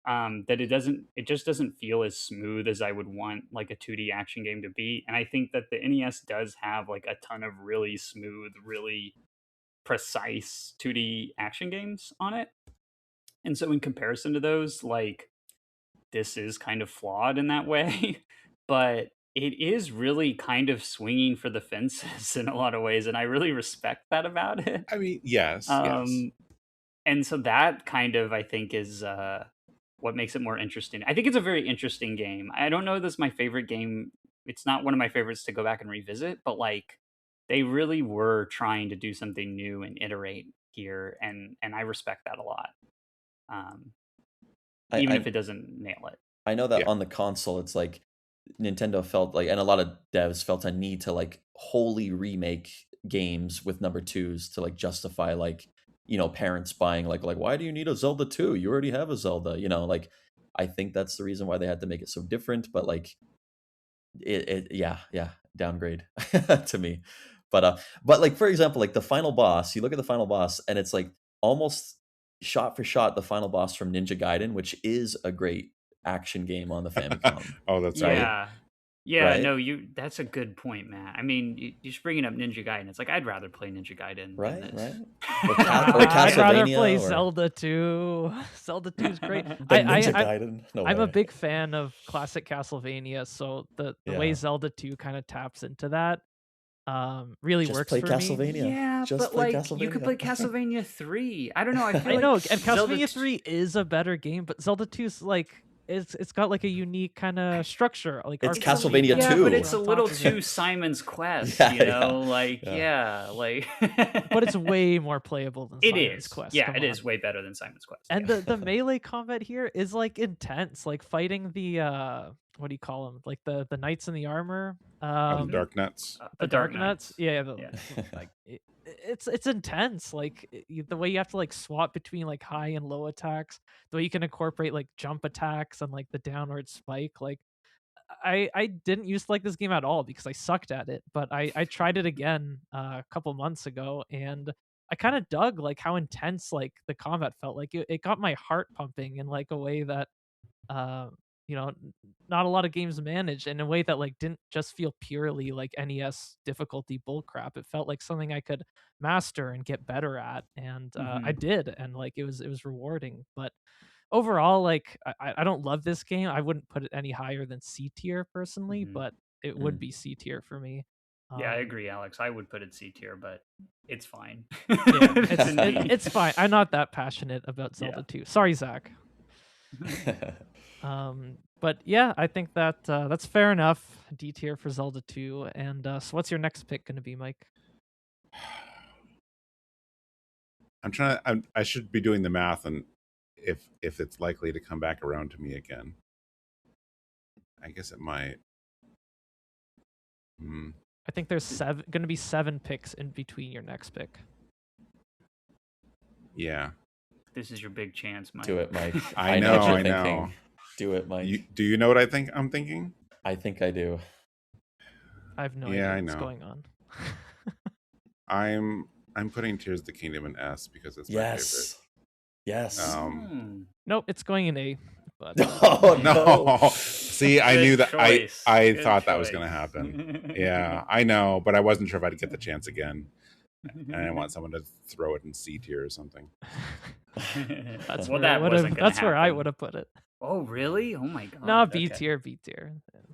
That it just doesn't feel as smooth as I would want like a 2D action game to be. And I think that the NES does have like a ton of really smooth, really precise 2D action games on it. And so in comparison to those, like, this is kind of flawed in that way, but it is really kind of swinging for the fences in a lot of ways, and I really respect that about it. I mean, yes. And so that kind of, I think, is what makes it more interesting. I think it's a very interesting game. I don't know if this is my favorite game. It's not one of my favorites to go back and revisit, but like they really were trying to do something new and iterate here, and I respect that a lot. Even if it doesn't nail it. I know that on the console, it's like Nintendo felt like, and a lot of devs felt a need to like wholly remake games with number 2s to like justify like, you know, parents buying like why do you need a Zelda 2? You already have a Zelda, you know, like I think that's the reason why they had to make it so different, but like yeah, downgrade to me. But like for example, like the final boss, you look at the final boss and it's like almost shot for shot the final boss from Ninja Gaiden, which is a great action game on the Famicom. Oh, that's right. Yeah, right? No, that's a good point, Matt. I mean, you're just bringing up Ninja Gaiden. It's like I'd rather play Ninja Gaiden right, than this. Right. Or I'd rather play Zelda 2. Zelda 2 is great. Ninja Gaiden. No I'm way. a big fan of classic Castlevania, so the way Zelda 2 kind of taps into that really just works play for Castlevania. me. Yeah, just but play like Castlevania. you could play Castlevania 3. I don't know. I feel I like know, and Castlevania Zelda 3 is a better game, but Zelda 2's like it's got like a unique kind of structure. Like it's RPG. Castlevania 2. Yeah, but it's a little too Simon's Quest, you know? Like, like but it's way more playable than Simon's Quest. Yeah, it is way better than Simon's Quest. And the melee combat here is like intense, like fighting the what do you call them? Like the knights in the armor. The Dark Nuts. The Dark Nuts. Yeah. Like it's intense. Like the way you have to like swap between like high and low attacks, the way you can incorporate like jump attacks and like the downward spike. Like I didn't used to like this game at all because I sucked at it, but I tried it again a couple months ago, and I kind of dug like how intense like the combat felt. Like it got my heart pumping in like a way that you know, not a lot of games manage, in a way that like didn't just feel purely like NES difficulty bullcrap. It felt like something I could master and get better at, and I did, and like it was rewarding. But overall, like I don't love this game. I wouldn't put it any higher than C tier personally, but it would be C tier for me. Yeah, I agree, Alex. I would put it C tier, but it's fine. It's fine. I'm not that passionate about Zelda 2. Sorry, Zach. But yeah, I think that that's fair enough. D tier for Zelda 2. And so what's your next pick going to be, Mike? I should be doing the math and if it's likely to come back around to me again. I guess it might. I think there's going to be 7 picks in between your next pick. Yeah. This is your big chance, Mike. Do it, Mike. I know. Do it, Mike. Do you know what I'm thinking? I think I do. I have no idea what's going on. I'm putting Tears of the Kingdom in S because it's my favorite. Yes. Nope, it's going in A. But oh no! See, I knew that. Choice. I thought that was going to happen. Yeah, I know, but I wasn't sure if I'd get the chance again. And I want someone to throw it in C tier or something. That's where I would have put it. Oh, really? Oh my god. No, B tier.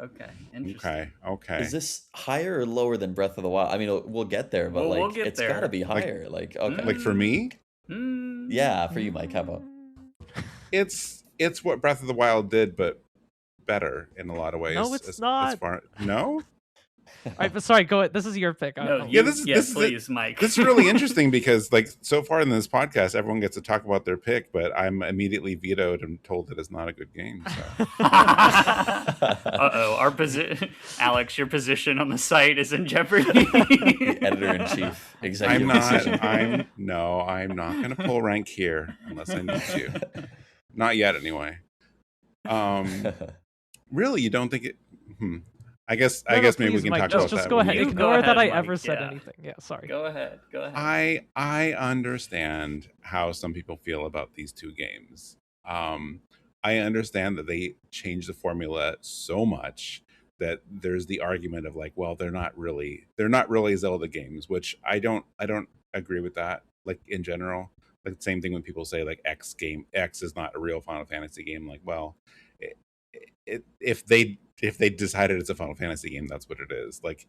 Okay, interesting. Okay. Is this higher or lower than Breath of the Wild? I mean, we'll get there, but like it's got to be higher. Like okay. Like for me? Yeah, for you, Mike. How about? It's what Breath of the Wild did, but better in a lot of ways. No, it's not. No? All right, but sorry, go ahead. This is your pick. Please, Mike. This is really interesting because, like, so far in this podcast, everyone gets to talk about their pick, but I'm immediately vetoed and told that it's not a good game. So. Uh-oh, Alex, your position on the site is in jeopardy. The editor-in-chief, executive decision. I'm not going to pull rank here unless I need to. Not yet, anyway. Really, you don't think it? I guess maybe we can talk about that. Just go ahead. Ignore that I ever said anything. Yeah, sorry. Go ahead. I understand how some people feel about these two games. I understand that they changed the formula so much that there's the argument of like, well, they're not really Zelda games, which I don't agree with that. Like in general, like the same thing when people say like X is not a real Final Fantasy game. Like, well, if they decided it's a Final Fantasy game, that's what it is. Like,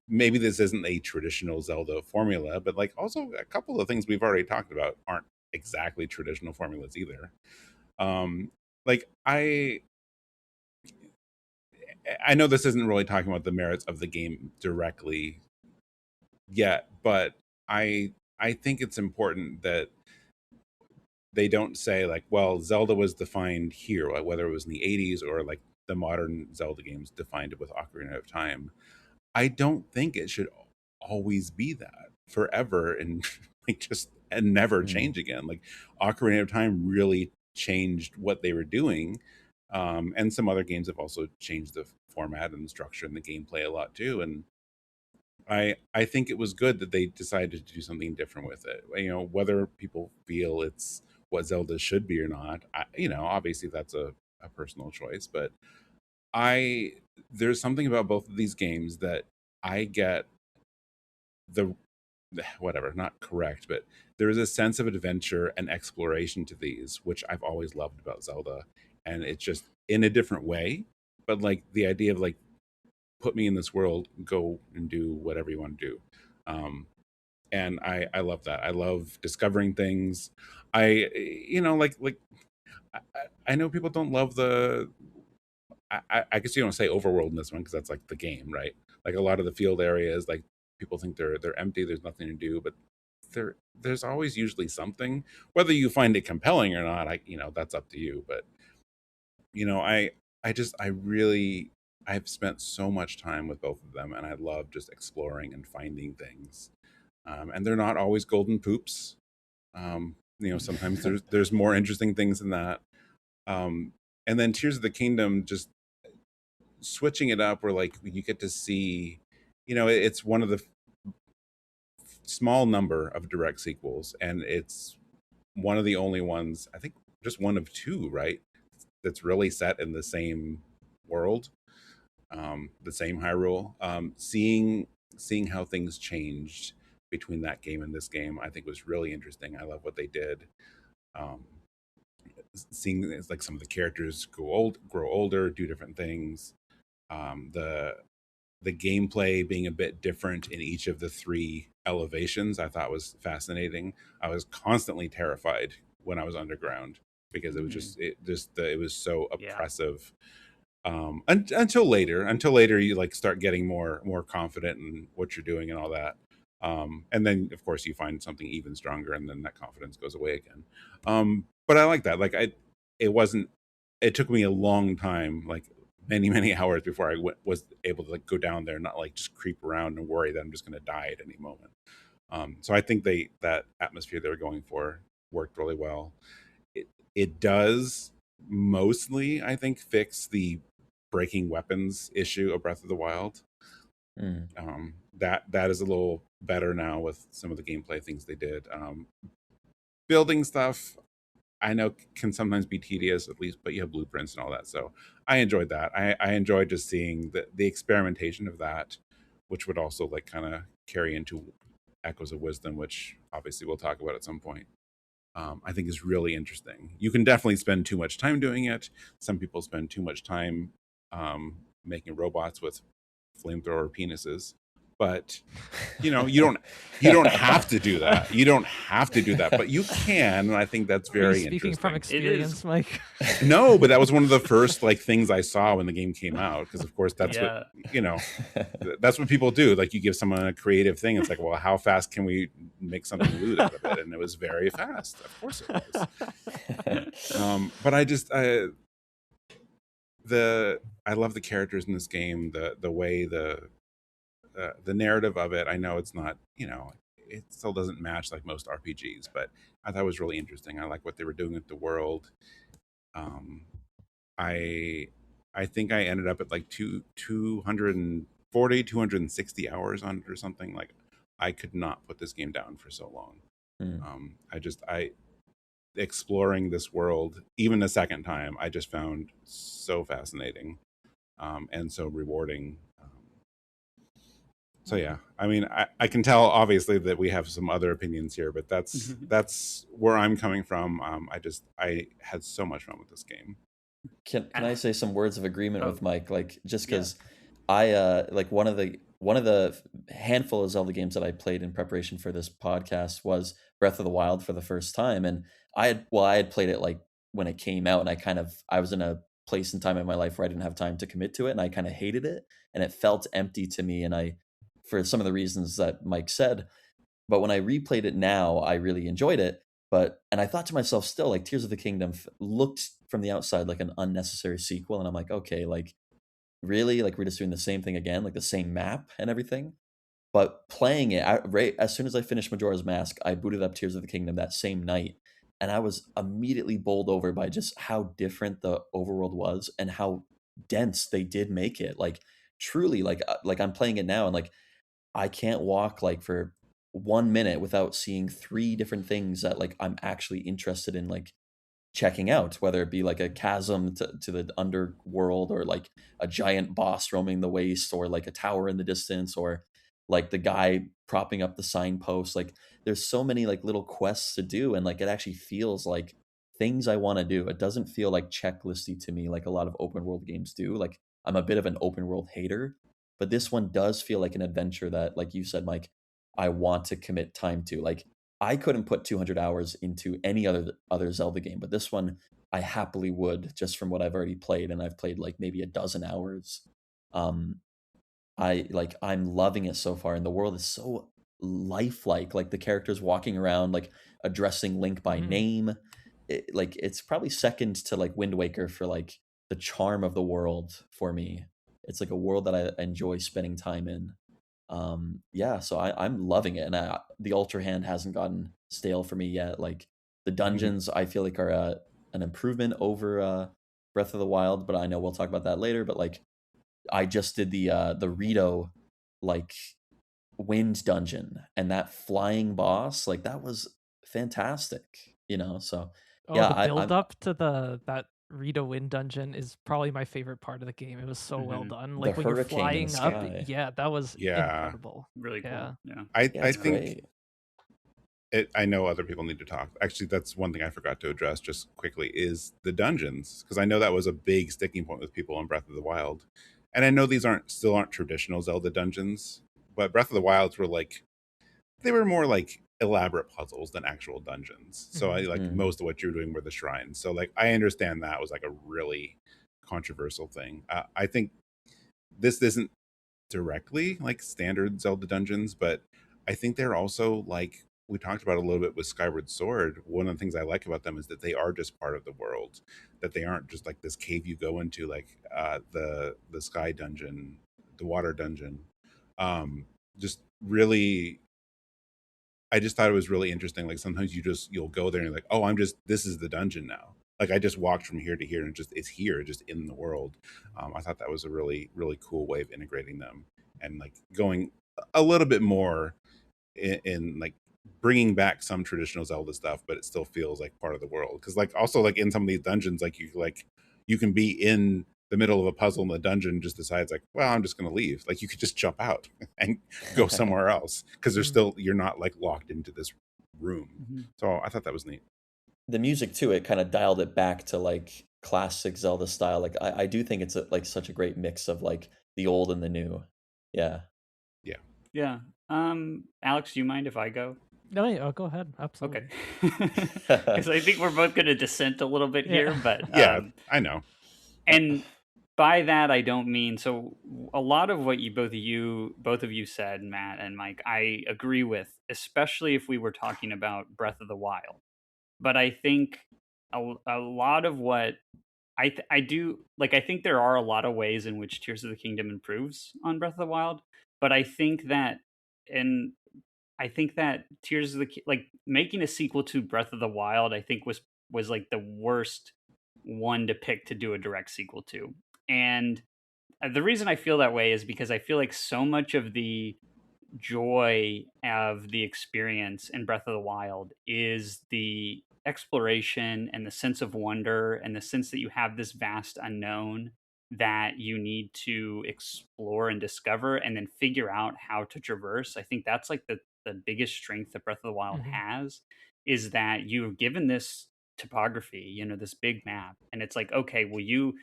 maybe this isn't a traditional Zelda formula, but like also a couple of things we've already talked about aren't exactly traditional formulas either. Like I know this isn't really talking about the merits of the game directly yet, but I think it's important that they don't say like, well, Zelda was defined here, like whether it was in the 80s or like the modern Zelda games defined it with Ocarina of Time. I don't think it should always be that forever and like just and never change again. Like Ocarina of Time really changed what they were doing. And some other games have also changed the format and the structure and the gameplay a lot too. And I think it was good that they decided to do something different with it. You know, whether people feel it's what Zelda should be or not, obviously that's a personal choice. But there's something about both of these games that I get the whatever, not correct, but there is a sense of adventure and exploration to these, which I've always loved about Zelda. And it's just in a different way. But like the idea of like, put me in this world, go and do whatever you want to do. And I love that. I love discovering things. I know people don't love I guess you don't say overworld in this one because that's like the game, right? Like a lot of the field areas, like people think they're empty, there's nothing to do, but there's always usually something. Whether you find it compelling or not, that's up to you. But I've spent so much time with both of them, and I love just exploring and finding things. And they're not always golden poops. Sometimes there's more interesting things than that. And then Tears of the Kingdom, just switching it up, where like you get to see, it's one of the small number of direct sequels, and it's one of the only ones, I think, just one of two, right, that's really set in the same world, the same Hyrule. Seeing how things changed between that game and this game, I think was really interesting. I love what they did. Seeing like some of the characters grow older, do different things. The gameplay being a bit different in each of the three elevations, I thought was fascinating. I was constantly terrified when I was underground because it was it was so oppressive. Until later you like start getting more confident in what you're doing and all that. And then of course you find something even stronger, and then that confidence goes away again. But I like that. Like it took me a long time, like many hours before I was able to like go down there and not like just creep around and worry that I'm just going to die at any moment. So I think that atmosphere they were going for worked really well. It does mostly, I think, fix the breaking weapons issue of Breath of the Wild. That is a little better now with some of the gameplay things they did. Building stuff, I know can sometimes be tedious, at least, but you have blueprints and all that. So I enjoyed that. I enjoyed just seeing the experimentation of that, which would also like kind of carry into Echoes of Wisdom, which obviously we'll talk about at some point. I think is really interesting. You can definitely spend too much time doing it. Some people spend too much time making robots with flamethrower penises. But you don't have to do that. You don't have to do that, but you can. And I think that's very speaking interesting. from experience, Mike. No, but that was one of the first like things I saw when the game came out, because of course that's what that's what people do. Like you give someone a creative thing, it's like, well, how fast can we make something lewd out of it? And it was very fast. Of course it was. But I love the characters in this game, the way the narrative of it. I know it's not, it still doesn't match like most RPGs, but I thought it was really interesting. I like what they were doing with the world. I think I ended up at like 240, 260 hours on it or something. Like I could not put this game down for so long. Exploring this world, even a second time, I just found so fascinating, and so rewarding. So yeah, I mean, I can tell obviously that we have some other opinions here, but that's where I'm coming from. I had so much fun with this game. Can I say some words of agreement Oh, with Mike? Like, just yeah. because I like one of the handful of Zelda games that I played in preparation for this podcast was Breath of the Wild for the first time, and I had played it like when it came out, and I was in a place and time in my life where I didn't have time to commit to it, and I kind of hated it, and it felt empty to me, and I, for some of the reasons that Mike said. But when I replayed it now, I really enjoyed it. And I thought to myself, still, like, Tears of the Kingdom looked from the outside like an unnecessary sequel, and I'm like, okay, like, really, like, we're just doing the same thing again, like the same map and everything. But playing it, right as soon as I finished Majora's Mask, I booted up Tears of the Kingdom that same night, and I was immediately bowled over by just how different the overworld was and how dense they did make it. Like, truly, like I'm playing it now, and like I can't walk like for 1 minute without seeing three different things that like I'm actually interested in, like checking out, whether it be like a chasm to the underworld, or like a giant boss roaming the waste, or like a tower in the distance, or like the guy propping up the signpost. Like, there's so many like little quests to do, and like it actually feels like things I want to do. It doesn't feel like checklisty to me like a lot of open world games do. Like, I'm a bit of an open world hater, but this one does feel like an adventure that, like you said, Mike, I want to commit time to. Like, I couldn't put 200 hours into any other Zelda game, but this one I happily would, just from what I've already played, and I've played like maybe a dozen hours. Um, I'm loving it so far, and the world is so lifelike. Like, the characters walking around, like addressing Link by name. Like, it's probably second to like Wind Waker for like the charm of the world for me. It's like a world that I enjoy spending time in. Yeah, so I'm loving it, and the Ultra Hand hasn't gotten stale for me yet. Like, the dungeons I feel like are an improvement over Breath of the Wild, but I know we'll talk about that later. But like, I just did the Rito like wind dungeon, and that flying boss, like, that was fantastic. So Oh, yeah, the build I'm up to that Rita Wind dungeon is probably my favorite part of the game. It was so well done. the Like when you're hurricane in the flying up, sky. yeah, that was Yeah, incredible. Really Yeah. cool. Yeah. Yeah, I it's think great. I know other people need to talk. Actually, that's one thing I forgot to address just quickly is the dungeons, because I know that was a big sticking point with people on Breath of the Wild, and I know these still aren't traditional Zelda dungeons, but Breath of the Wilds were like they were more like elaborate puzzles than actual dungeons. So I like most of what you're doing were the shrines. So like I understand that was like a really controversial thing. I think this isn't directly like standard Zelda dungeons, but I think they're also like we talked about a little bit with Skyward Sword. One of the things I like about them is that they are just part of the world, that they aren't just like this cave you go into, like the sky dungeon, the water dungeon. Just really, I just thought it was really interesting. Like sometimes you'll go there and you're like, oh, this is the dungeon now. Like I just walked from here to here and it's here, just in the world. I thought that was a really, really cool way of integrating them and like going a little bit more in like bringing back some traditional Zelda stuff, but it still feels like part of the world. Cause like also like in some of these dungeons, you can be in the middle of a puzzle in the dungeon, just decides like, well, I'm just going to leave. Like you could just jump out and go somewhere else. Cause you're not like locked into this room. So I thought that was neat. The music too, it kind of dialed it back to like classic Zelda style. Like, I do think it's like such a great mix of like the old and the new. Yeah. Yeah. Yeah. Alex, do you mind if I go? No, yeah, go ahead. Absolutely. Okay. Because I think we're both going to dissent a little bit here, but yeah, I know. And by that I don't mean, so a lot of what both of you said, Matt and Mike, I agree with, especially if we were talking about Breath of the Wild. But I think a lot of what I do, like, I think there are a lot of ways in which Tears of the Kingdom improves on Breath of the Wild, but I think that and I think that like making a sequel to Breath of the Wild, I think was like the worst one to pick to do a direct sequel to. And the reason I feel that way is because I feel like so much of the joy of the experience in Breath of the Wild is the exploration and the sense of wonder and the sense that you have this vast unknown. that you need to explore and discover and then figure out how to traverse. I think that's like the biggest strength that Breath of the Wild Mhm. has, is that you're given this topography, this big map, and it's like, okay, well, you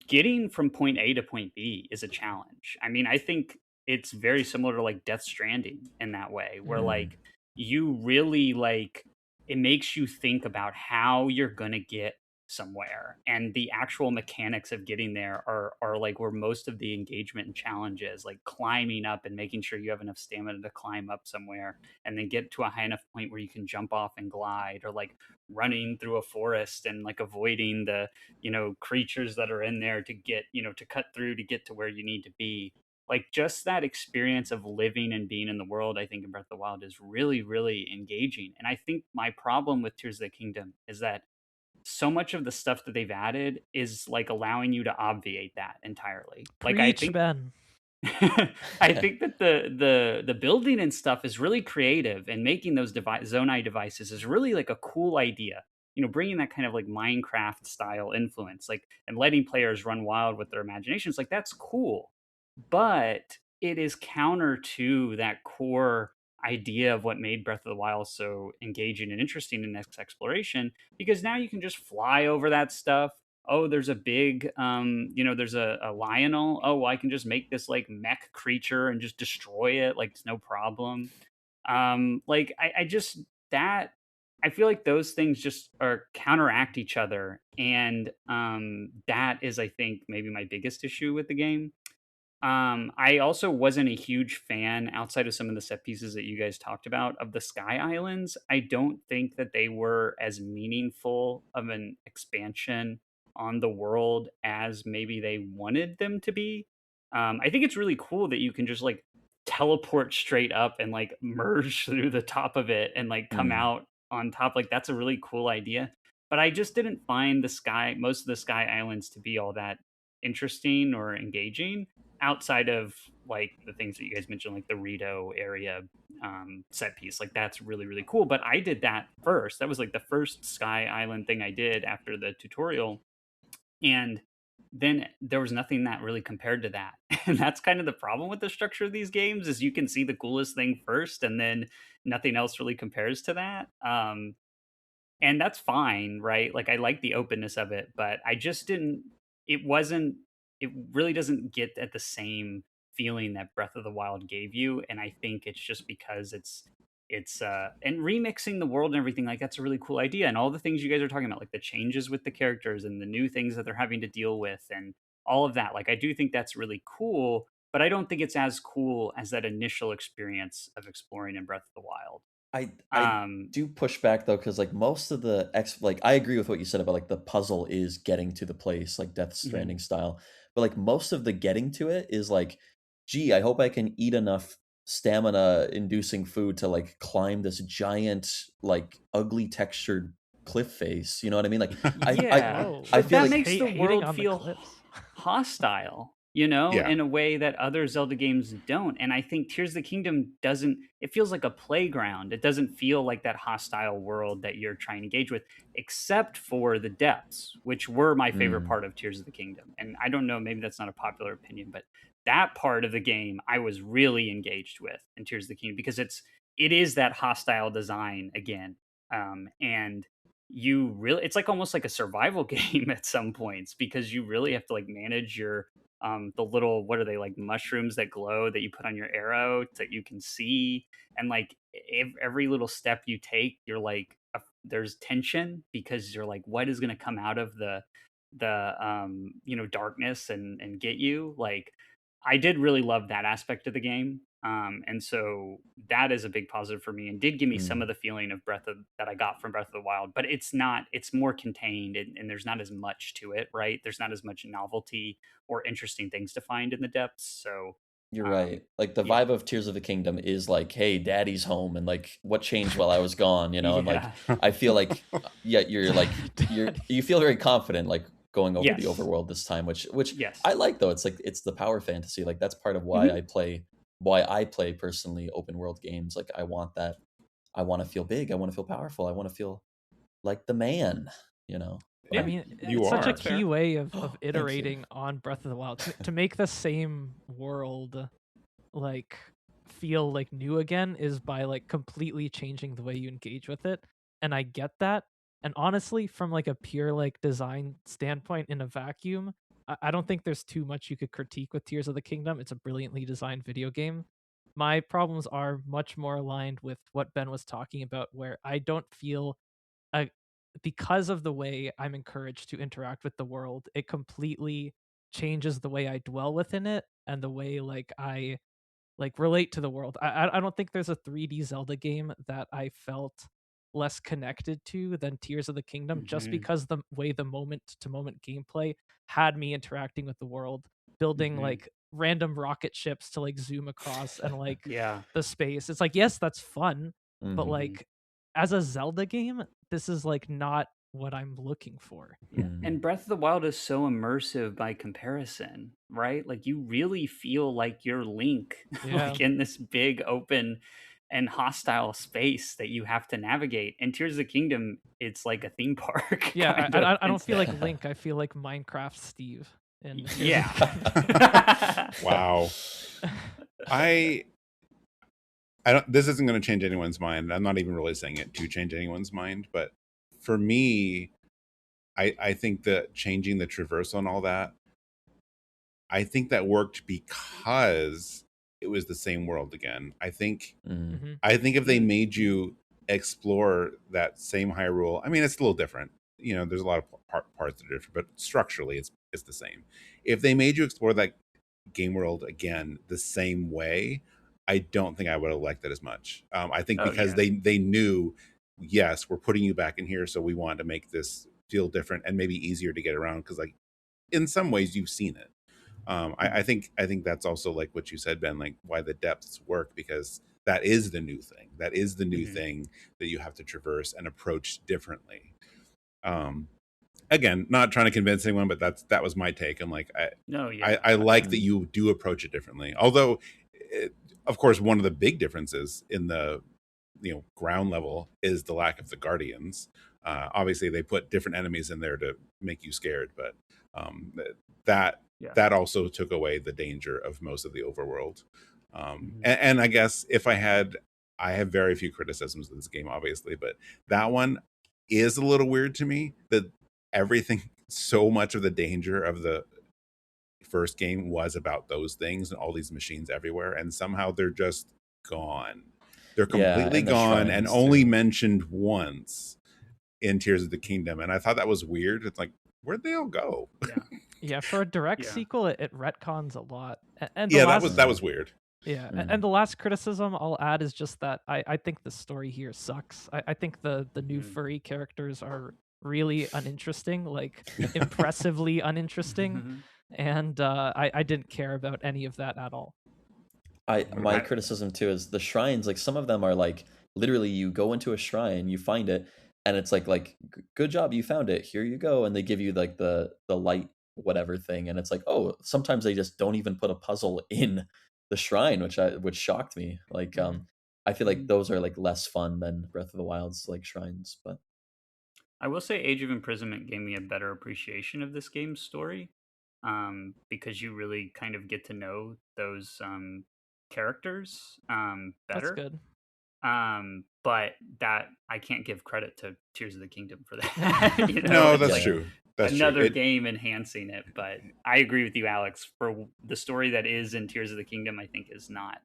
getting from point A to point B is a challenge. I mean, I think it's very similar to like Death Stranding in that way, where Mm. like you really like it makes you think about how you're gonna get somewhere, and the actual mechanics of getting there are like where most of the engagement and challenges, like climbing up and making sure you have enough stamina to climb up somewhere and then get to a high enough point where you can jump off and glide, or like running through a forest and like avoiding the creatures that are in there to get to cut through to get to where you need to be. Like just that experience of living and being in the world, I think in Breath of the Wild is really, really engaging. And I think my problem with Tears of the Kingdom is that so much of the stuff that they've added is like allowing you to obviate that entirely. Like I Preach, think Ben. I think that the building and stuff is really creative, and making those Zonai devices is really like a cool idea. Bringing that kind of like Minecraft style influence, like, and letting players run wild with their imaginations, like that's cool. But it is counter to that core idea of what made Breath of the Wild so engaging and interesting in next exploration, because now you can just fly over that stuff. Oh, there's a big there's a lionel. Oh, well, I can just make this like mech creature and just destroy it, like it's no problem. Like I just that I feel like those things just are counteract each other, and that is, I think, maybe my biggest issue with the game. I also wasn't a huge fan, outside of some of the set pieces that you guys talked about, of the Sky Islands. I don't think that they were as meaningful of an expansion on the world as maybe they wanted them to be. I think it's really cool that you can just like teleport straight up and like merge through the top of it and like come Mm. out on top. Like that's a really cool idea. But I just didn't find most of the Sky Islands to be all that interesting or engaging, outside of like the things that you guys mentioned, like the Rito area set piece. Like that's really, really cool. But I did that first. That was like the first Sky Island thing I did after the tutorial. And then there was nothing that really compared to that. And that's kind of the problem with the structure of these games, is you can see the coolest thing first and then nothing else really compares to that. And that's fine, right? Like I like the openness of it, but I just didn't it wasn't it really doesn't get at the same feeling that Breath of the Wild gave you. And I think it's just because it's and remixing the world and everything, like that's a really cool idea. And all the things you guys are talking about, like the changes with the characters and the new things that they're having to deal with and all of that. Like I do think that's really cool, but I don't think it's as cool as that initial experience of exploring in Breath of the Wild. I Um do push back though, because like most of the like I agree with what you said about like the puzzle is getting to the place, like Death mhm. Stranding style. But like most of the getting to it is like, gee, I hope I can eat enough stamina inducing food to like climb this giant, like ugly textured cliff face. You know what I mean? Like I I Yeah, Whoa. I but feel that like makes the Hating world on the feel cliffs. hostile, Yeah. in a way that other Zelda games don't. And I think Tears of the Kingdom doesn't, it feels like a playground. It doesn't feel like that hostile world that you're trying to engage with, except for the depths, which were my favorite mm, part of Tears of the Kingdom. And I don't know, maybe that's not a popular opinion, but that part of the game I was really engaged with in Tears of the Kingdom, because it is that hostile design again. And you really, it's like almost like a survival game at some points, because you really have to like manage your the little, what are they, like mushrooms that glow that you put on your arrow that you can see. And like every little step you take, you're like there's tension, because you're like, what is going to come out of the darkness and get you. Like I did really love that aspect of the game. And so that is a big positive for me, and did give me some mm. of the feeling of that I got from Breath of the Wild. But it's more contained, and there's not as much to it, right? There's not as much novelty or interesting things to find in the depths. So, You're um, right. Like the yeah, vibe of Tears of the Kingdom is like, hey, daddy's home, and like what changed while I was gone, you know? And like yeah, I feel like yeah, you're like Daddy. you feel very confident like going over the yes, overworld this time, which yes, I like though. It's like it's the power fantasy. Like that's part of hmm why I play personally open world games. Like I want that. I want to feel big. I want to feel powerful. I want to feel like the man, you know. I mean, You it's such a are. key way of Thank you. iterating on Breath of the Wild to make the same world like feel like new again is by like completely changing the way you engage with it. And I get that. And honestly, from like a pure like design standpoint in a vacuum, I don't think there's too much you could critique with Tears of the Kingdom. It's a brilliantly designed video game. My problems are much more aligned with what Ben was talking about, where I don't feel uh, because of the way I'm encouraged to interact with the world, it completely changes the way I dwell within it and the way like I like relate to the world. I don't think there's a 3D Zelda game that I felt less connected to than Tears of the Kingdom, just Mhm. because the way the moment to moment gameplay had me interacting with the world, building Mhm. like random rocket ships to like zoom across and like Yeah. the space. It's like, yes, that's fun, but Mhm. like as a Zelda game, this is like not what I'm looking for. Yeah. Mhm. And Breath of the Wild is so immersive by comparison, right? Like you really feel like you're Link, Yeah. like in this big open and hostile space that you have to navigate. And Tears of the Kingdom, it's like a theme park, Yeah, kind I, of. I don't It's feel like Link. I feel like Minecraft Steve. In Tears of the yeah. Kingdom. Wow. I don't. This isn't going to change anyone's mind. I'm not even really saying it to change anyone's mind, but for me, I think that changing the traversal and all that, I think that worked because it was the same world again. Mhm. Mhm. I think if they Mm. made you explore that same Hyrule, I mean, it's a little different. You know, there's a lot of parts that are different, but structurally, it's the same. If they made you explore that game world again the same way, I don't think I would have liked it as much. I think Oh because yeah. they knew, yes, we're putting you back in here, so we wanted to make this feel different and maybe easier to get around because, like, in some ways, you've seen it. I think that's also like what you said, Ben, like why the depths work, because that is the new thing. That is the new Mhm. thing that you have to traverse and approach differently. Um, Again, not trying to convince anyone, but that was my take. I'm like, No, yeah. I like that Mhm. you do approach it differently. Although, of course, one of the big differences in the ground level is the lack of the guardians. Obviously, they put different enemies in there to make you scared, but that Yeah. that also took away the danger of most of the overworld. Mhm. And I guess I have very few criticisms of this game, obviously, but that one is a little weird to me. That everything, so much of the danger of the first game was about those things and all these machines everywhere, and somehow they're just gone. They're Yeah, completely and the gone and shrines only too. mentioned once in Tears of the Kingdom. And I thought that was weird. It's like, where'd they all go? Yeah. Yeah, for a direct Yeah. sequel, it retcons a lot. And the Yeah, last that was weird. yeah, Mm. and the last criticism I'll add is just that I think the story here sucks. I think the new Mhm. furry characters are really uninteresting, like impressively uninteresting, and I didn't care about any of that at all. What My about criticism too is the shrines, like some of them are like literally you go into a shrine, you find it, and it's like good job, you found it. Here you go, and they give you like the light whatever thing, and it's like, oh, sometimes they just don't even put a puzzle in the shrine, which shocked me. Like Mhm. I feel like Mhm. those are like less fun than Breath of the Wild's like shrines, but I will say Age of Imprisonment gave me a better appreciation of this game's story, because you really kind of get to know those characters That's better. good. But that I can't give credit to Tears of the Kingdom for that. No, It's that's like yeah. true. That's true. another game enhancing it. But I agree with you, Alex. For the story that is in Tears of the Kingdom, I think is not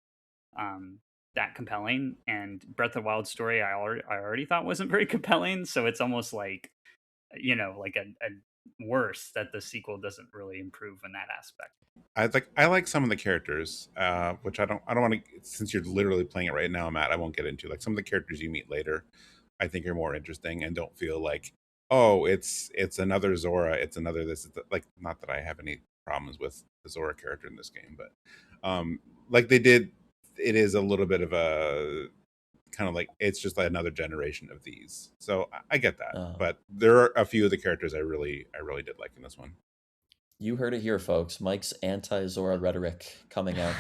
um, that compelling. And Breath of the Wild story, I already thought wasn't very compelling. So it's almost like like a worse that the sequel doesn't really improve in that aspect. I like some of the characters, which I don't want to, since you're literally playing it right now, Matt. I won't get into like some of the characters you meet later. I think are more interesting and don't feel like, oh, it's another Zora, it's another this. Like, not that I have any problems with the Zora character in this game, but like they did, it is a little bit of a kind of like it's just like another generation of these. So I get that, Uh, but there are a few of the characters I really did like in this one. You heard it here, folks. Mike's anti-Zora rhetoric coming out.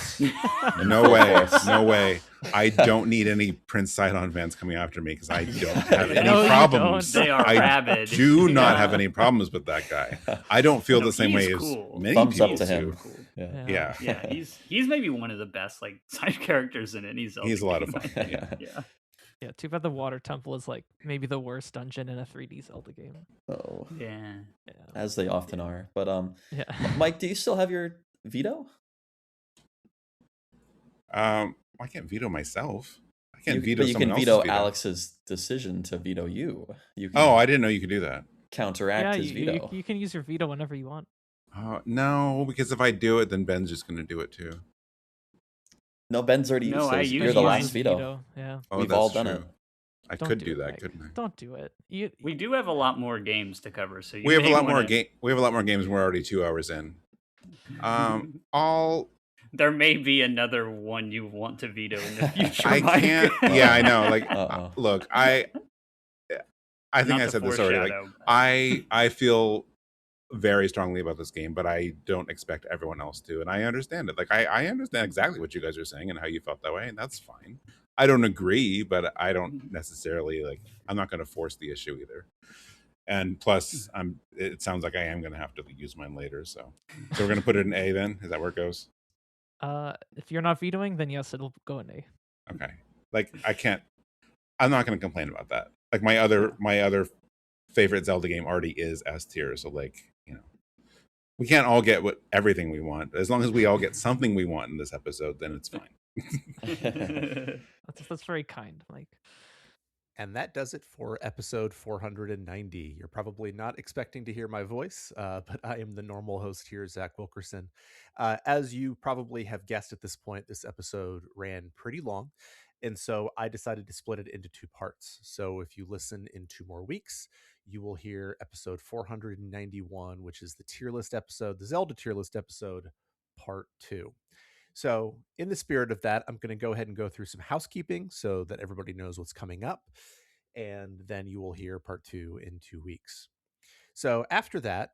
No way. No way. I don't need any Prince Sidon fans coming after me because I don't have any No, you problems. don't. They are I rabid. do not Yeah. have any problems with that guy. I don't feel No, the same he's way cool. as many Thumbs people up to do. him. Cool. Yeah. Yeah. Yeah, he's maybe one of the best like side characters in any Zelda. He's a lot of game, fun. I think. Yeah. Yeah. Yeah, too bad the water temple is like maybe the worst dungeon in a 3D Zelda game. Oh, Yeah. Yeah. as they often are. But Yeah. Mike, do you still have your veto? I can't veto myself. I can't You, veto but you someone can else's veto veto. Alex's decision to veto you. You can Oh, I didn't know you could do that. counteract Yeah, his you, veto. you can use your veto whenever you want. No, because if I do it, then Ben's just going to do it too. No, Ben's already No, used I his. You're used the mine. last veto. Yeah. Oh, We've that's all done true. it. I Don't could do do it, that, Mike. couldn't I? Don't do it. We do have a lot more games to cover, so you We have a may lot more wanna- We have a lot more games. We're already 2 hours in. I'll. There may be another one you want to veto in the future. I Mike. can't. Yeah, I know. Like, Uh-oh. look, I think Not I to said this already. Like, foreshadow. I feel very strongly about this game, but I don't expect everyone else to, and I understand it. Like, I understand exactly what you guys are saying and how you felt that way, and that's fine. I don't agree, but I don't necessarily like. I'm not going to force the issue either. And plus, it sounds like I am going to have to use mine later. So we're going to put it in A then. Is that where it goes? If you're not vetoing, then yes, it'll go in A. Okay. Like I'm not going to complain about that. Like my other favorite Zelda game already is S tier. So like, we can't all get everything we want. As long as we all get something we want in this episode, then it's fine. That's very kind, Mike. And that does it for episode 490. You're probably not expecting to hear my voice, but I am the normal host here, Zach Wilkerson. As you probably have guessed at this point, this episode ran pretty long. And so I decided to split it into 2 parts. So if you listen in 2 more weeks, you will hear episode 491, which is the tier list episode, the Zelda tier list episode, part 2. So in the spirit of that, I'm going to go ahead and go through some housekeeping so that everybody knows what's coming up. And then you will hear part 2 in 2 weeks. So after that,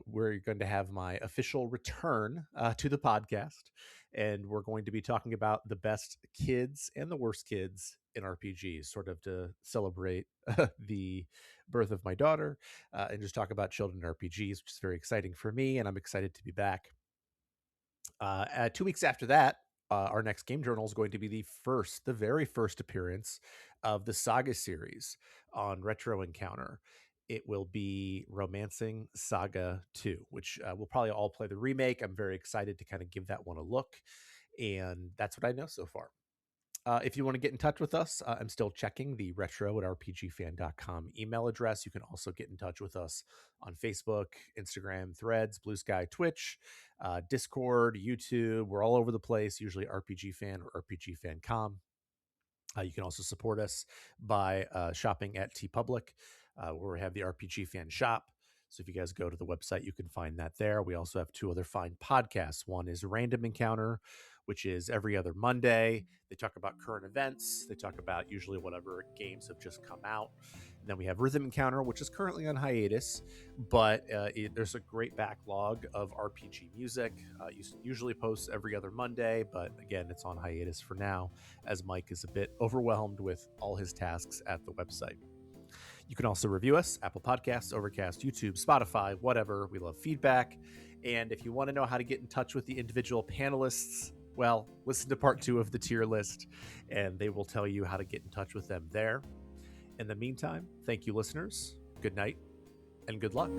we're going to have my official return to the podcast. And we're going to be talking about the best kids and the worst kids in RPGs, sort of to celebrate the birth of my daughter and just talk about children in RPGs, which is very exciting for me. And I'm excited to be back. 2 weeks after that, our next game journal is going to be the very first appearance of the Saga series on Retro Encounter. It will be Romancing Saga 2, which we'll probably all play the remake. I'm very excited to kind of give that one a look. And that's what I know so far. If you want to get in touch with us, I'm still checking the retro@rpgfan.com email address. You can also get in touch with us on Facebook, Instagram, Threads, Blue Sky, Twitch, Discord, YouTube. We're all over the place, usually RPG Fan or RPGFan.com. You can also support us by shopping at TeePublic, where we have the RPG Fan shop. So if you guys go to the website, you can find that there. We also have 2 other fine podcasts. One is Random Encounter, which is every other Monday. They talk about current events. They talk about usually whatever games have just come out. And then we have Rhythm Encounter, which is currently on hiatus, but there's a great backlog of RPG music. Usually posts every other Monday, but again, it's on hiatus for now, as Mike is a bit overwhelmed with all his tasks at the website. You can also review us, Apple Podcasts, Overcast, YouTube, Spotify, whatever. We love feedback. And if you want to know how to get in touch with the individual panelists, well, listen to part 2 of the tier list, and they will tell you how to get in touch with them there. In the meantime, thank you, listeners. Good night and good luck.